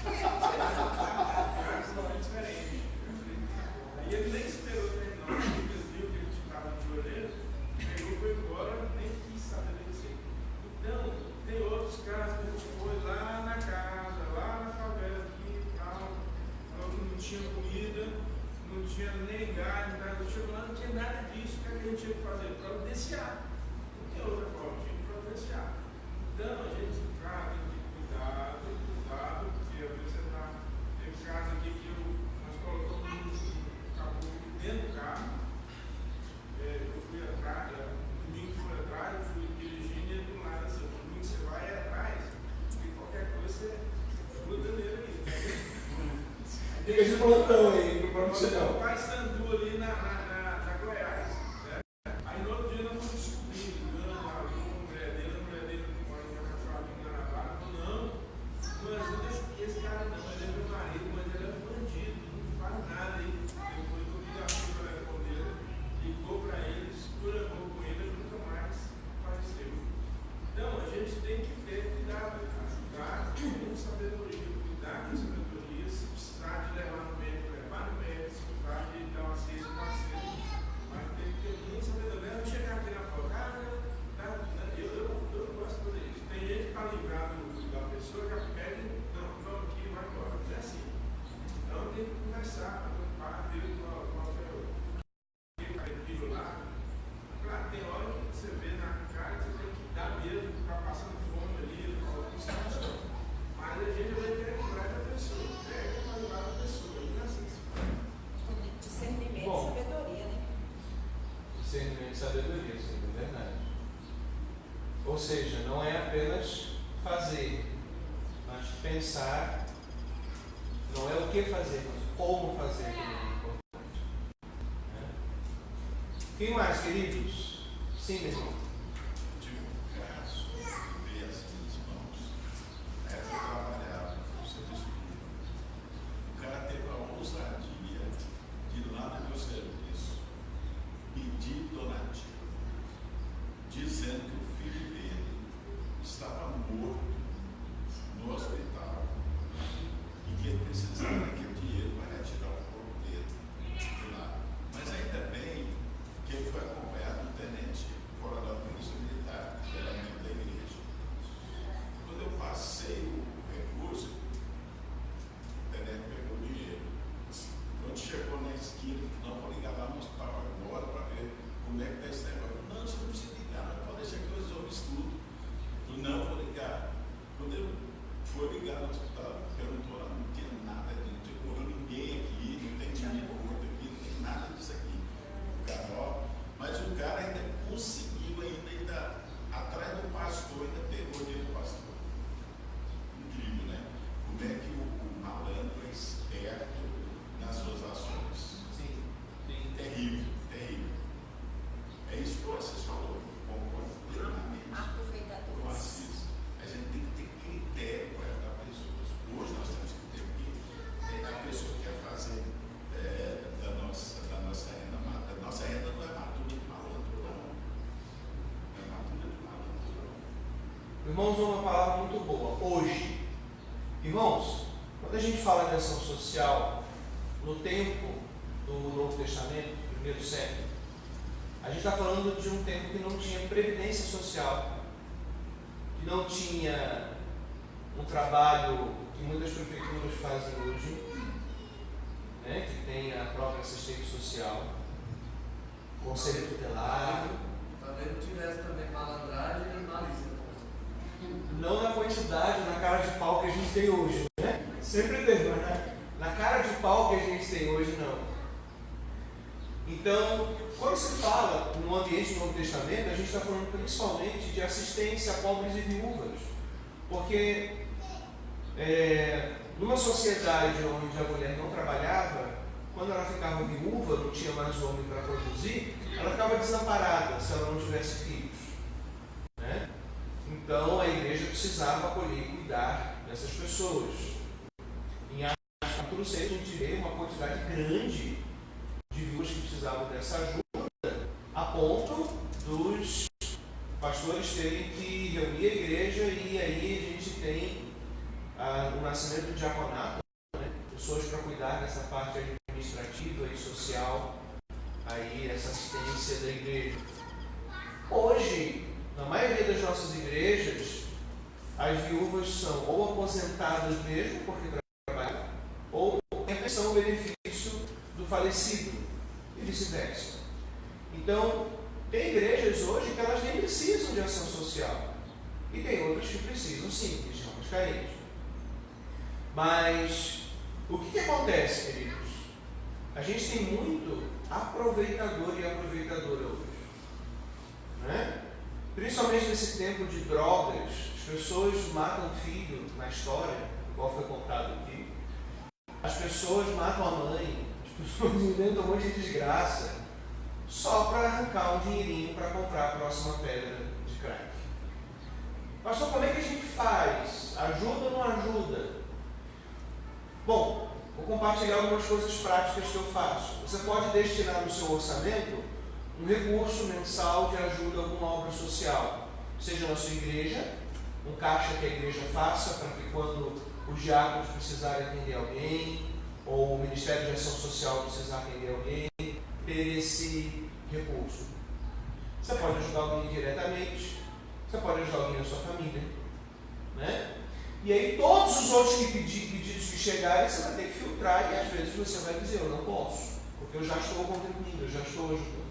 Diferente. Aí ele nem esperou terminar, porque ele viu que ele estava de orelha, pegou, foi embora, nem quis saber disso. Então, tem outros casos que a gente foi lá na casa, lá na favela aqui e tal, não tinha comida, não tinha nem gás, chegou lá, não tinha nada disso, o que a gente tinha que fazer? Providenciar. Não tem outra forma, tinha que providenciar. Então, a gente tem que cuidado, porque às vezes você está. Teve casos aqui que nós colocamos acabou dentro do carro. Eu fui atrás, domingo fui atrás, eu fui dirigindo e do lado assim, domingo você vai atrás, e qualquer coisa você gruda nele aí. Fica de plantão aí, no profissional. O pai Sandu ali na Goiás. Né? Aí no outro dia nós fomos descobrindo, a mulher dele que mora em Cachorro em Guanabara, falou, não ajuda esse cara não, ele é meu marido, mas ele é um bandido, não faz nada aí. Depois eu vi a filha dele, ligou para ele. sabedoria, isso é verdade. Ou seja, não é apenas fazer, mas pensar, não é o que fazer, mas como fazer também é importante. Né? Quem mais, queridos? Sim, meu irmão. Tive um caso, ver as minhas mãos, na época eu trabalhava no serviço público. O cara teve a ousadia de ir lá no meu serviço pedir donativo, dizendo que o filho dele estava morto no hospital e que ele precisava daquele dinheiro para retirar o corpo dele de lá. Mas ainda bem que ele foi acompanhado do tenente coronel da Polícia Militar, que era membro da igreja. Quando eu passei o recurso, o tenente pegou o dinheiro. Quando chegou na esquina, não, vou ligar lá no hospital agora para ver como é que está esse negócio. Não, você não precisa ligar, não, pode deixar que eu resolvo isso tudo. Eu falei, não, vou ligar. Quando eu for ligar no hospital, perguntou lá, não tinha nada disso, não tinha correu ninguém aqui, não tem dinheiro curto aqui, não tem nada disso aqui. O cara, ó, mas o cara ainda conseguiu, ainda atrás do pastor, ainda pegou o dinheiro do pastor. Incrível, né? Como é que o malandro é esperto nas suas ações. Sim, sim. Terrível, terrível. É isso que vocês falou, concordo plenamente com o Assis. A gente tem que ter critério para ajudar pessoas. Hoje nós temos que ter que a pessoa que quer fazer da nossa renda, a nossa renda não é madura de malandro, não. Não é madura de malandro, não. Irmãos, uma palavra muito boa. Hoje. Irmãos, quando a gente fala de ação social, no tempo do Novo Testamento, primeiro século, a gente está falando de um tempo que não tinha previdência social, que não tinha um trabalho que muitas prefeituras fazem hoje, né, que tem a própria assistente social, conselho tutelar. Talvez não tivesse também malandragem e malícia. Não na quantidade, na cara de pau que a gente tem hoje, né? Sempre teve, mas na cara de pau que a gente tem hoje, não. Então, quando se fala no ambiente do Novo Testamento, a gente está falando principalmente de assistência a pobres e viúvas. Porque numa sociedade onde a mulher não trabalhava, quando ela ficava viúva, não tinha mais homem para produzir, ela ficava desamparada se ela não tivesse filhos. Né? Então a igreja precisava acolher e cuidar dessas pessoas. Em Atos capítulo 6 a gente vê uma quantidade grande de viúvas que precisavam dessa ajuda, a ponto dos pastores terem que reunir a igreja, e aí a gente tem o nascimento do diaconato, né? Pessoas para cuidar dessa parte administrativa e social, aí essa assistência da igreja. Hoje, na maioria das nossas igrejas, as viúvas são ou aposentadas mesmo, porque trabalham, ou têm a pensão, o benefício do falecido, e vice-versa. Então, tem igrejas hoje que elas nem precisam de ação social, e tem outras que precisam sim, que são mais carentes. Mas, o que acontece, queridos? A gente tem muito aproveitador e aproveitadora hoje, né? Principalmente nesse tempo de drogas, as pessoas matam filho na história, igual foi contado aqui. As pessoas matam a mãe, as pessoas inventam um monte de desgraça, só para arrancar um dinheirinho para comprar a próxima pedra de crack. Pastor, como é que a gente faz? Ajuda ou não ajuda? Bom, vou compartilhar algumas coisas práticas que eu faço. Você pode destinar no seu orçamento um recurso mensal de ajuda a alguma obra social, seja na sua igreja, um caixa que a igreja faça para que quando os diáconos precisarem atender alguém, ou o Ministério de Ação Social precisar atender alguém, ter esse recurso. Você pode ajudar alguém diretamente, você pode ajudar alguém na sua família, né? E aí todos os outros pedidos que chegarem, você vai ter que filtrar, e às vezes você vai dizer, eu não posso, porque eu já estou contribuindo, eu já estou ajudando.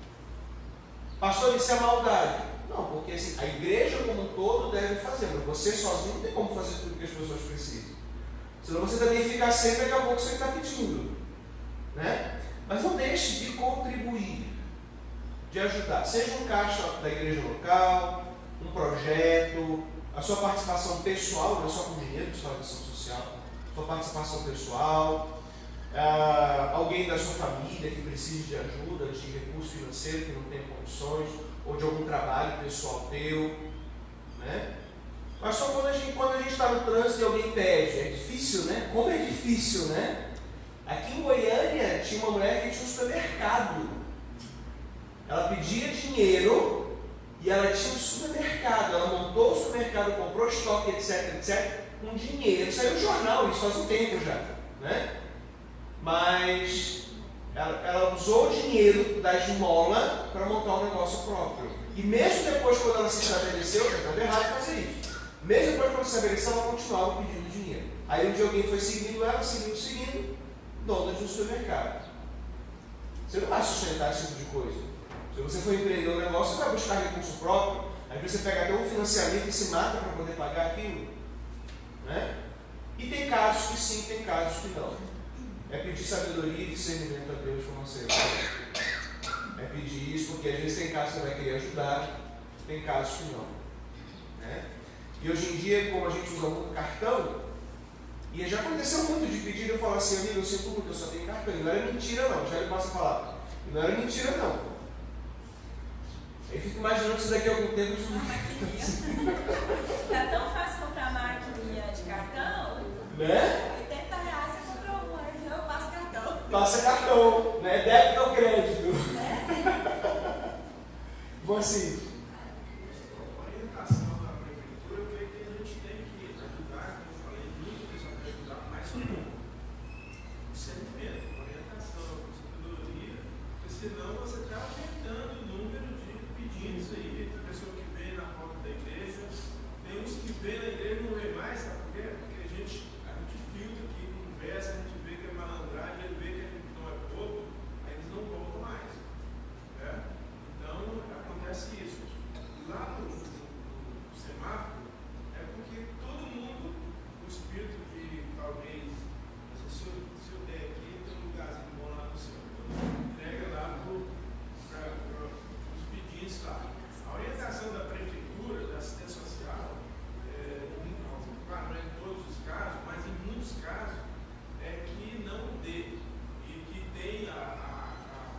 Pastor, isso é maldade. Não, porque assim, a igreja como um todo deve fazer, mas você sozinho não tem como fazer tudo que as pessoas precisam. Senão você também fica sem, daqui a pouco você está pedindo, né? Mas não deixe de contribuir. de ajudar, seja um caixa da igreja local, um projeto, a sua participação pessoal, não é só com dinheiro que fala de ação social, sua participação pessoal, alguém da sua família que precise de ajuda, de recurso financeiro, que não tem condições, ou de algum trabalho pessoal teu, né? Mas só quando a gente está no trânsito e alguém pede, é difícil, né? Como é difícil, né? Aqui em Goiânia tinha uma mulher que tinha um supermercado. Ela pedia dinheiro e ela tinha um supermercado. Ela montou o supermercado, comprou estoque, etc, etc, com dinheiro. Saiu no jornal, isso faz um tempo já, né? Mas ela usou o dinheiro da esmola para montar um negócio próprio. E mesmo depois, quando ela se estabeleceu, já estava errado fazer isso. Mesmo depois, quando se estabeleceu, ela continuava pedindo dinheiro. Aí um dia alguém foi seguindo ela, seguindo, dona de um supermercado. Você não vai sustentar esse tipo de coisa. Se você for empreender um negócio, você vai buscar recurso próprio. Aí você pega até um financiamento e se mata para poder pagar aquilo. Né? E tem casos que sim, tem casos que não. É pedir sabedoria e discernimento a Deus, como você é pedir isso, porque às vezes tem casos que você vai querer ajudar, tem casos que não. Né? E hoje em dia, como a gente usa muito cartão, e já aconteceu muito de pedir, eu falo assim, amigo, eu sinto muito, eu só tenho cartão. E não era mentira não, já lhe passo a palavra. E não era mentira não. Eu fico imaginando que isso daqui a algum tempo... Uma maquininha. Tá tão fácil comprar maquininha de cartão, Né? R$80 você comprou uma, então eu passo cartão. Passa cartão, né? Débito ou crédito. Bom assim... A orientação da prefeitura, eu creio que a gente tem que ajudar, como eu falei, muito pessoal para ajudar, mais como discernimento, orientação, sabedoria, porque senão você está aumentando o número de pedidos aí, da pessoa que vem na porta da igreja, tem uns que vêm na igreja e não vê mais, sabe por quê? Porque a gente filtra aqui, conversa, a gente vê que é malandragem, ele vê que não é pouco, aí eles não voltam mais. Né? Então, acontece isso. Lá no semáforo, é porque todo mundo, o espírito de talvez, se eu der aqui, tem um lugarzinho bom lá no céu, entrega lá para os pedidos lá. A orientação da prefeitura, da assistência social, claro, não é em todos os casos, mas em muitos casos, é que não dê. E que tem a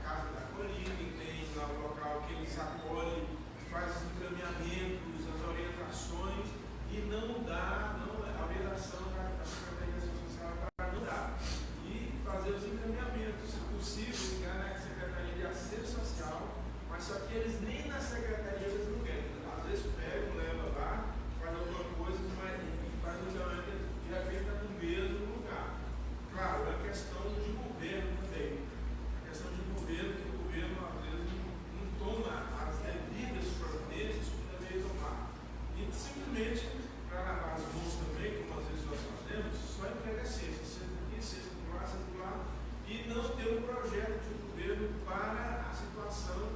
casa da acolhida, que tem lá o local que eles acolhem, faz os encaminhamentos, as orientações, e não dá, a orientação da Secretaria de Ação Social para não dar. E fazer os encaminhamentos, se possível, ligar na Secretaria de Assistência Social, mas só que eles nem na Secretaria eles não querem. Às vezes pegam, levam lá, faz alguma coisa, mas faz um encaminhamento de repente no mesmo lugar. Claro, é questão de governo também. É questão de governo, que o governo às vezes não toma as devidas providências que deveria tomar. E simplesmente, para lavar as mãos também, como às vezes nós fazemos, só entrega sexta aqui, sexta lá, e não ter um projeto de governo para a situação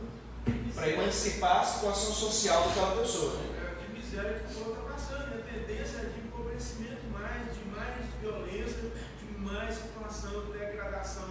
Para emancipar a situação social daquela pessoa, né? de miséria que o povo está passando. A tendência é de empobrecimento de mais violência, de mais situação de degradação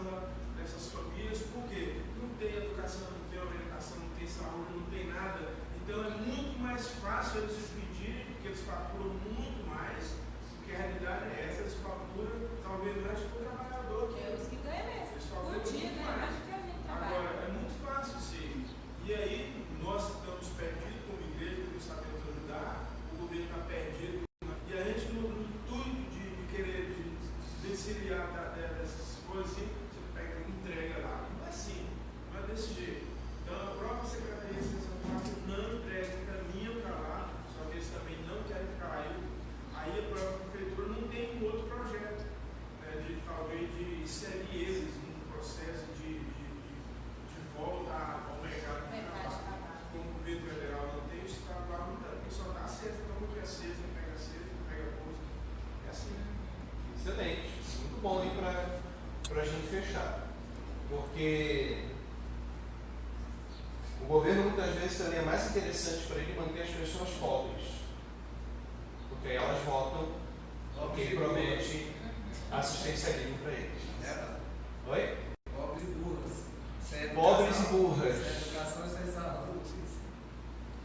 dessas famílias, porque não tem educação, não tem orientação, não tem saúde, não tem nada. Então é muito mais fácil eles pedirem, porque eles faturam muito mais, porque a realidade é essa, eles faturam talvez mais que o trabalhador. Porque é os que ganham mesmo. Eles faturam Por dia, muito né? mais. Mais do que a gente trabalha. Agora, é muito fácil sim. E aí, nós estamos perdidos como igreja, não sabemos ajudar, o governo está perdido, e a gente, no intuito de querer se desiliar dessas coisas, assim, você pega e entrega lá. Não é assim, não é desse jeito. Então, a própria Secretaria de Ciência não entrega, encaminha para lá, só que eles também não querem ficar aí. Aí a própria prefeitura não tem um outro projeto, né, de talvez de inserir eles num processo de volta ao mercado de trabalho. Como o governo federal não tem, o estadual não tem, porque só dá sexta, então não quer sexta, não pega bolsa. É assim, né? Excelente. Muito bom aí para a gente fechar. Porque o governo muitas vezes também é mais interessante para ele manter as pessoas pobres. Porque aí elas votam porque ele promete assistencialismo para eles. Oi? Pobres e burras. Pobres e burras. Sem educação e sem saúde.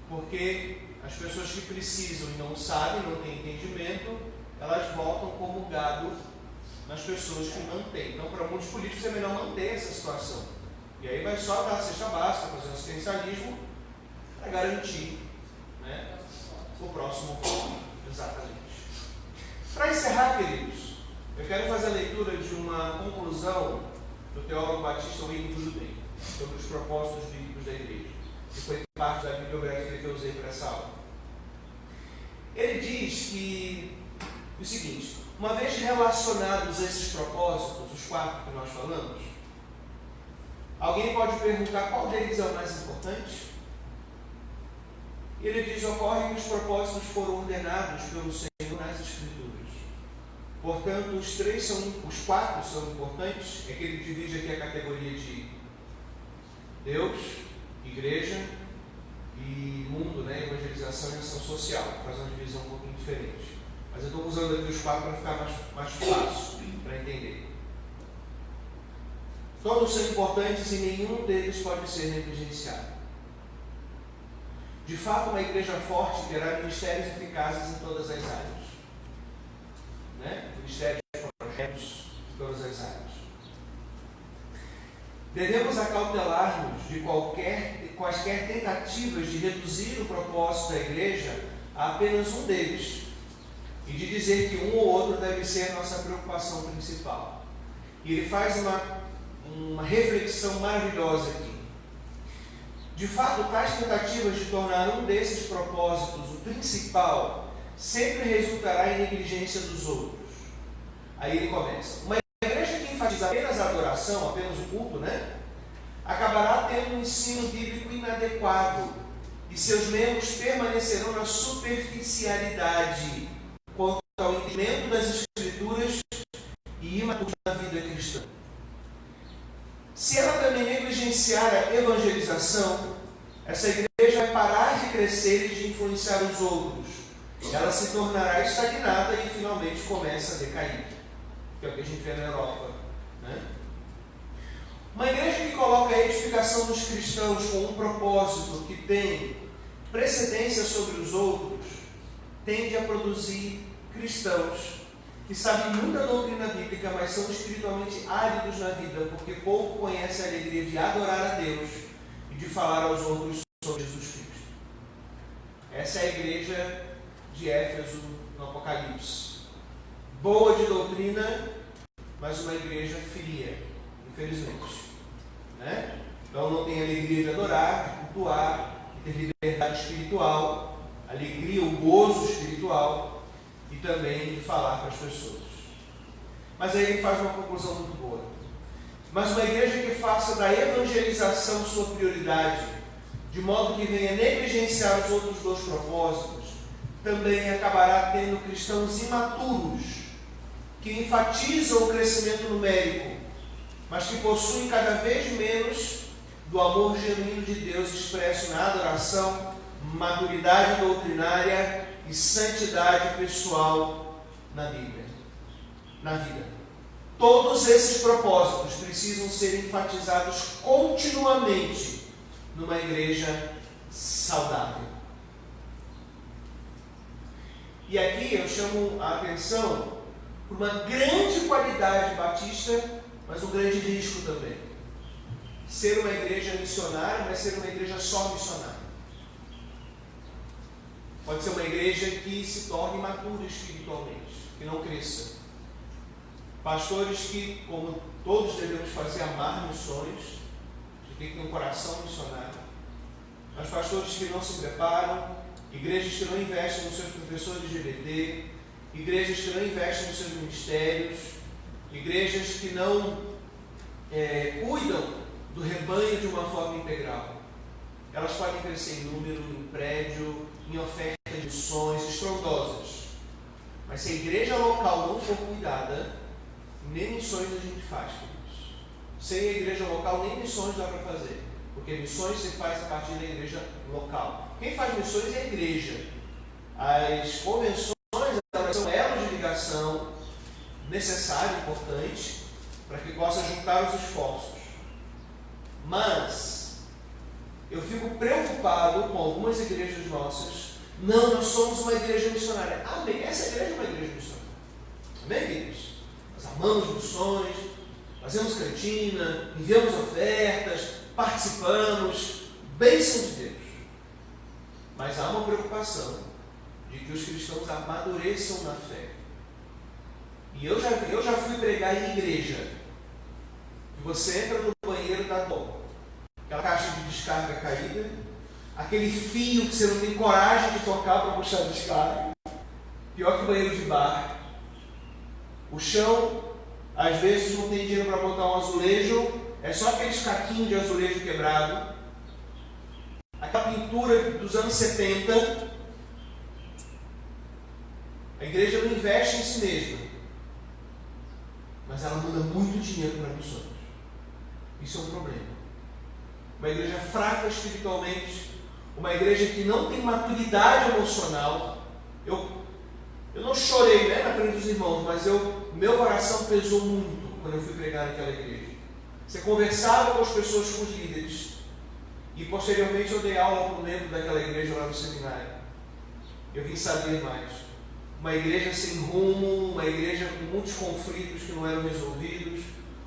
porque as pessoas que precisam e não sabem, não têm entendimento, elas voltam como gado nas pessoas que não têm. Então, para muitos políticos é melhor manter essa situação. E aí vai só dar a cesta básica, fazer um assistencialismo para garantir, né, o próximo voto. Exatamente. Para encerrar, queridos, eu quero fazer a leitura de uma conclusão do teólogo batista Wellington Judean sobre os propósitos bíblicos da igreja, que foi parte da bibliografia que eu usei para essa aula. Ele diz que o seguinte: uma vez relacionados esses propósitos, os 4 que nós falamos, alguém pode perguntar qual deles é o mais importante? Ele diz: ocorre que os propósitos foram ordenados pelo Senhor nas Escrituras. Portanto, os 4 são importantes. É que ele divide aqui a categoria de Deus, igreja e mundo, né? Evangelização e ação social. Faz uma divisão um pouquinho diferente. Mas eu estou usando aqui os 4 para ficar mais fácil para entender. Todos são importantes e nenhum deles pode ser negligenciado. De fato, uma igreja forte terá ministérios eficazes em todas as áreas. Né? Ministérios, projetos em todas as áreas. Devemos acautelar-nos de quaisquer tentativas de reduzir o propósito da igreja a apenas um deles e de dizer que um ou outro deve ser a nossa preocupação principal. E ele faz uma reflexão maravilhosa aqui. De fato, tais tentativas de tornar um desses propósitos o principal sempre resultará em negligência dos outros. Aí ele começa: uma igreja que enfatiza apenas a adoração, apenas o culto, né, acabará tendo um ensino bíblico inadequado e seus membros permanecerão na superficialidade quanto ao entendimento das Escrituras e imaturos da vida cristã. Se ela também negligenciar a evangelização, essa igreja vai parar de crescer e de influenciar os outros. Ela se tornará estagnada e finalmente começa a decair, que é o que a gente vê na Europa, né? Uma igreja que coloca a edificação dos cristãos com um propósito que tem precedência sobre os outros, tende a produzir cristãos que sabem muita doutrina bíblica, mas são espiritualmente áridos na vida, porque pouco conhecem a alegria de adorar a Deus e de falar aos outros sobre Jesus Cristo. Essa é a igreja de Éfeso no Apocalipse. Boa de doutrina, mas uma igreja fria, infelizmente. Né? Então não tem alegria de adorar, de cultuar, de ter liberdade espiritual, alegria, o gozo espiritual e também de falar para as pessoas. Mas aí ele faz uma conclusão muito boa. Mas uma igreja que faça da evangelização sua prioridade, de modo que venha negligenciar os outros 2 propósitos, também acabará tendo cristãos imaturos, que enfatizam o crescimento numérico, mas que possuem cada vez menos do amor genuíno de Deus expresso na adoração, maturidade doutrinária e santidade pessoal na Bíblia, na vida. Todos esses propósitos precisam ser enfatizados continuamente numa igreja saudável. E aqui eu chamo a atenção por uma grande qualidade batista, mas um grande risco também. Ser uma igreja missionária, mas ser uma igreja só missionária. Pode ser uma igreja que se torne matura espiritualmente, que não cresça. Pastores que, como todos devemos fazer, amar missões, que tem que ter um coração missionário. Mas pastores que não se preparam, igrejas que não investem nos seus professores LGBT, igrejas que não investem nos seus ministérios, igrejas que não cuidam do rebanho de uma forma integral. Elas podem crescer em número, em prédio, em oferta de missões estrondosas. Mas se a igreja local não for cuidada, nem missões a gente faz, queridos. Sem a igreja local, nem missões dá para fazer. Porque missões se faz a partir da igreja local. Quem faz missões é a igreja. As convenções, elas são elos de ligação necessário, importante, para que possa juntar os esforços. Mas eu fico preocupado com algumas igrejas nossas. Não, nós somos uma igreja missionária. Amém. Essa igreja é uma igreja missionária. Amém, queridos? Nós amamos missões, fazemos cantina, enviamos ofertas, participamos, bênção de Deus. Mas há uma preocupação de que os cristãos amadureçam na fé. E eu já fui pregar em igreja. E você entra no banheiro da dó, aquela caixa de descarga caída, aquele fio que você não tem coragem de tocar para puxar a descarga, pior que banheiro de bar. O chão, às vezes não tem dinheiro para botar um azulejo, é só aqueles caquinhos de azulejo quebrado, aquela pintura dos anos 70. A igreja não investe em si mesma, mas ela manda muito dinheiro para missões. Isso é um problema. Uma igreja fraca espiritualmente, uma igreja que não tem maturidade emocional. Eu não chorei, né, na frente dos irmãos, mas meu coração pesou muito quando eu fui pregar naquela igreja. Você conversava com as pessoas, com os líderes, e posteriormente eu dei aula para um membro daquela igreja lá no seminário. Eu vim saber mais. Uma igreja sem rumo, uma igreja com muitos conflitos que não eram resolvidos,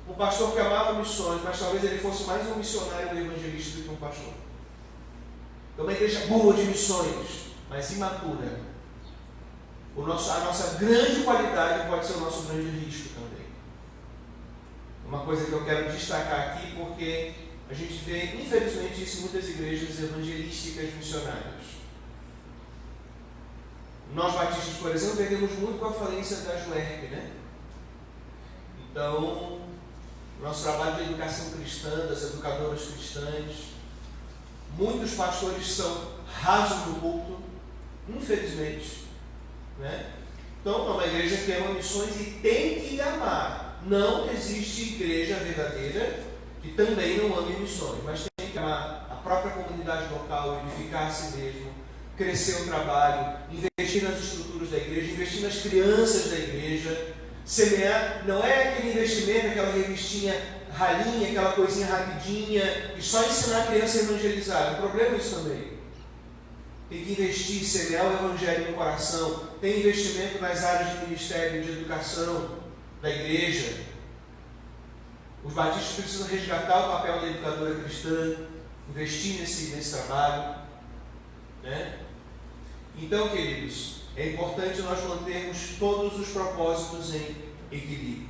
um pastor que amava missões, mas talvez ele fosse mais um missionário do evangelista do que um pastor. Então, uma igreja boa de missões, mas imatura. A nossa grande qualidade pode ser o nosso grande risco também. Uma coisa que eu quero destacar aqui, porque a gente vê, infelizmente, isso em muitas igrejas evangelísticas missionárias. Nós batistas, por exemplo, perdemos muito com a falência da JUERP, né? Então, nosso trabalho de educação cristã, das educadoras cristãs, muitos pastores são rasos no culto, infelizmente, né? Então, é uma igreja que ama missões e tem que amar. Não existe igreja verdadeira que também não ame missões, mas tem que amar a própria comunidade local, edificar a si mesmo, crescer o trabalho, investir nas estruturas da igreja, investir nas crianças da igreja, semear. Não é aquele investimento, aquela revistinha ralinha, aquela coisinha rapidinha, e só ensinar a criança a evangelizar. O problema é isso também. Tem que investir, semear o evangelho no coração, tem investimento nas áreas de ministério, de educação da igreja. Os batistas precisam resgatar o papel da educadora cristã, investir nesse trabalho, né? Então, queridos, é importante nós mantermos todos os propósitos em equilíbrio.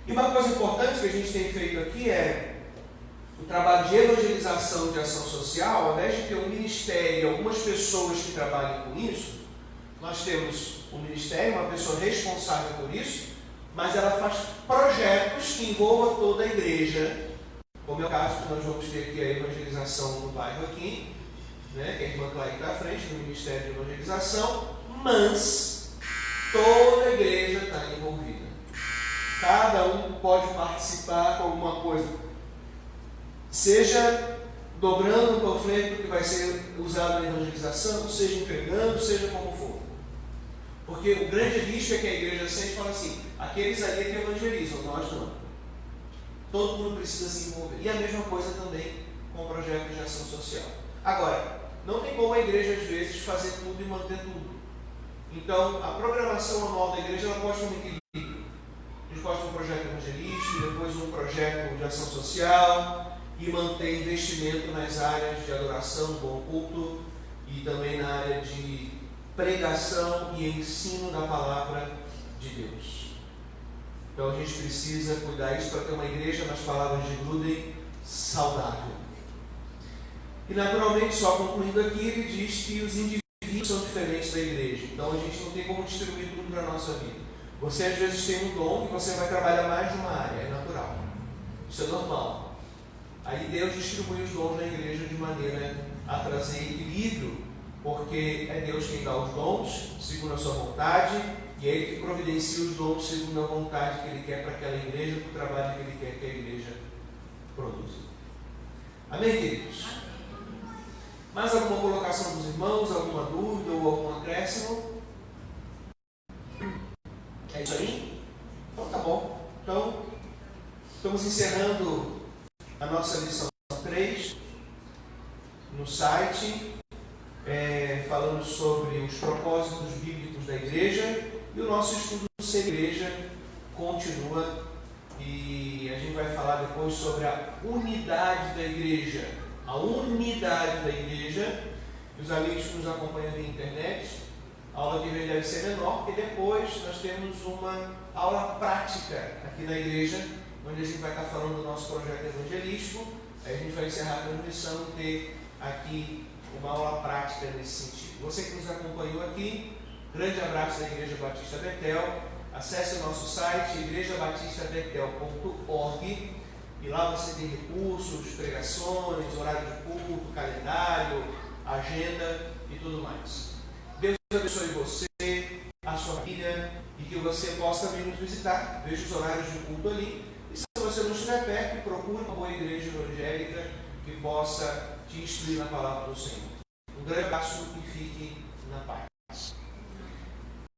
E uma coisa importante que a gente tem feito aqui é o trabalho de evangelização, de ação social. Ao invés de ter um ministério e algumas pessoas que trabalhem com isso, nós temos um ministério, uma pessoa responsável por isso, mas ela faz projetos que envolvam toda a igreja, como é o caso que nós vamos ter aqui a evangelização no bairro aqui, né, que a irmã Clay está à frente do Ministério de Evangelização, mas toda a igreja está envolvida. Cada um pode participar com alguma coisa, seja dobrando o panfleto que vai ser usado na evangelização, seja entregando, seja como for. Porque o grande risco é que a igreja sempre fala assim, aqueles ali que evangelizam, nós não. Todo mundo precisa se envolver. E a mesma coisa também com projetos de ação social. Agora, não tem como a igreja às vezes fazer tudo e manter tudo. Então, a programação anual da igreja ela pode ter um equilíbrio. A gente pode ter um projeto evangelístico, depois um projeto de ação social e manter investimento nas áreas de adoração, bom culto e também na área de pregação e ensino da palavra de Deus. Então a gente precisa cuidar isso para ter uma igreja, nas palavras de Gruden, saudável. E naturalmente, só concluindo aqui, ele diz que os indivíduos são diferentes da igreja. Então a gente não tem como distribuir tudo para a nossa vida. Você às vezes tem um dom e você vai trabalhar mais numa área, é natural. Isso é normal. Aí Deus distribui os dons na igreja de maneira a trazer equilíbrio, porque é Deus quem dá os dons, segundo a sua vontade, e é Ele que providencia os dons segundo a vontade que Ele quer para aquela igreja, para o trabalho que Ele quer que a igreja produza. Amém, queridos? Mais alguma colocação dos irmãos, alguma dúvida ou algum acréscimo? É isso aí? Então tá bom. Então, estamos encerrando a nossa lição lição 3 no site, falando sobre os propósitos bíblicos da igreja, e o nosso estudo Ser Igreja continua, e a gente vai falar depois sobre a unidade da igreja. A unidade da igreja. E os amigos que nos acompanham via internet, a aula de hoje deve ser menor, porque depois nós temos uma aula prática aqui na igreja, onde a gente vai estar falando do nosso projeto evangelístico. Aí a gente vai encerrar a transmissão e ter aqui uma aula prática nesse sentido. Você que nos acompanhou aqui, grande abraço da Igreja Batista Betel. Acesse o nosso site igrejabatistabetel.org, e lá você tem recursos, pregações, horário de culto, calendário, agenda e tudo mais. Deus abençoe você, a sua família, e que você possa também nos visitar. Veja os horários de culto ali. E se você não estiver perto, procure uma boa igreja evangélica que possa te instruir na palavra do Senhor. Um grande abraço e fique na paz.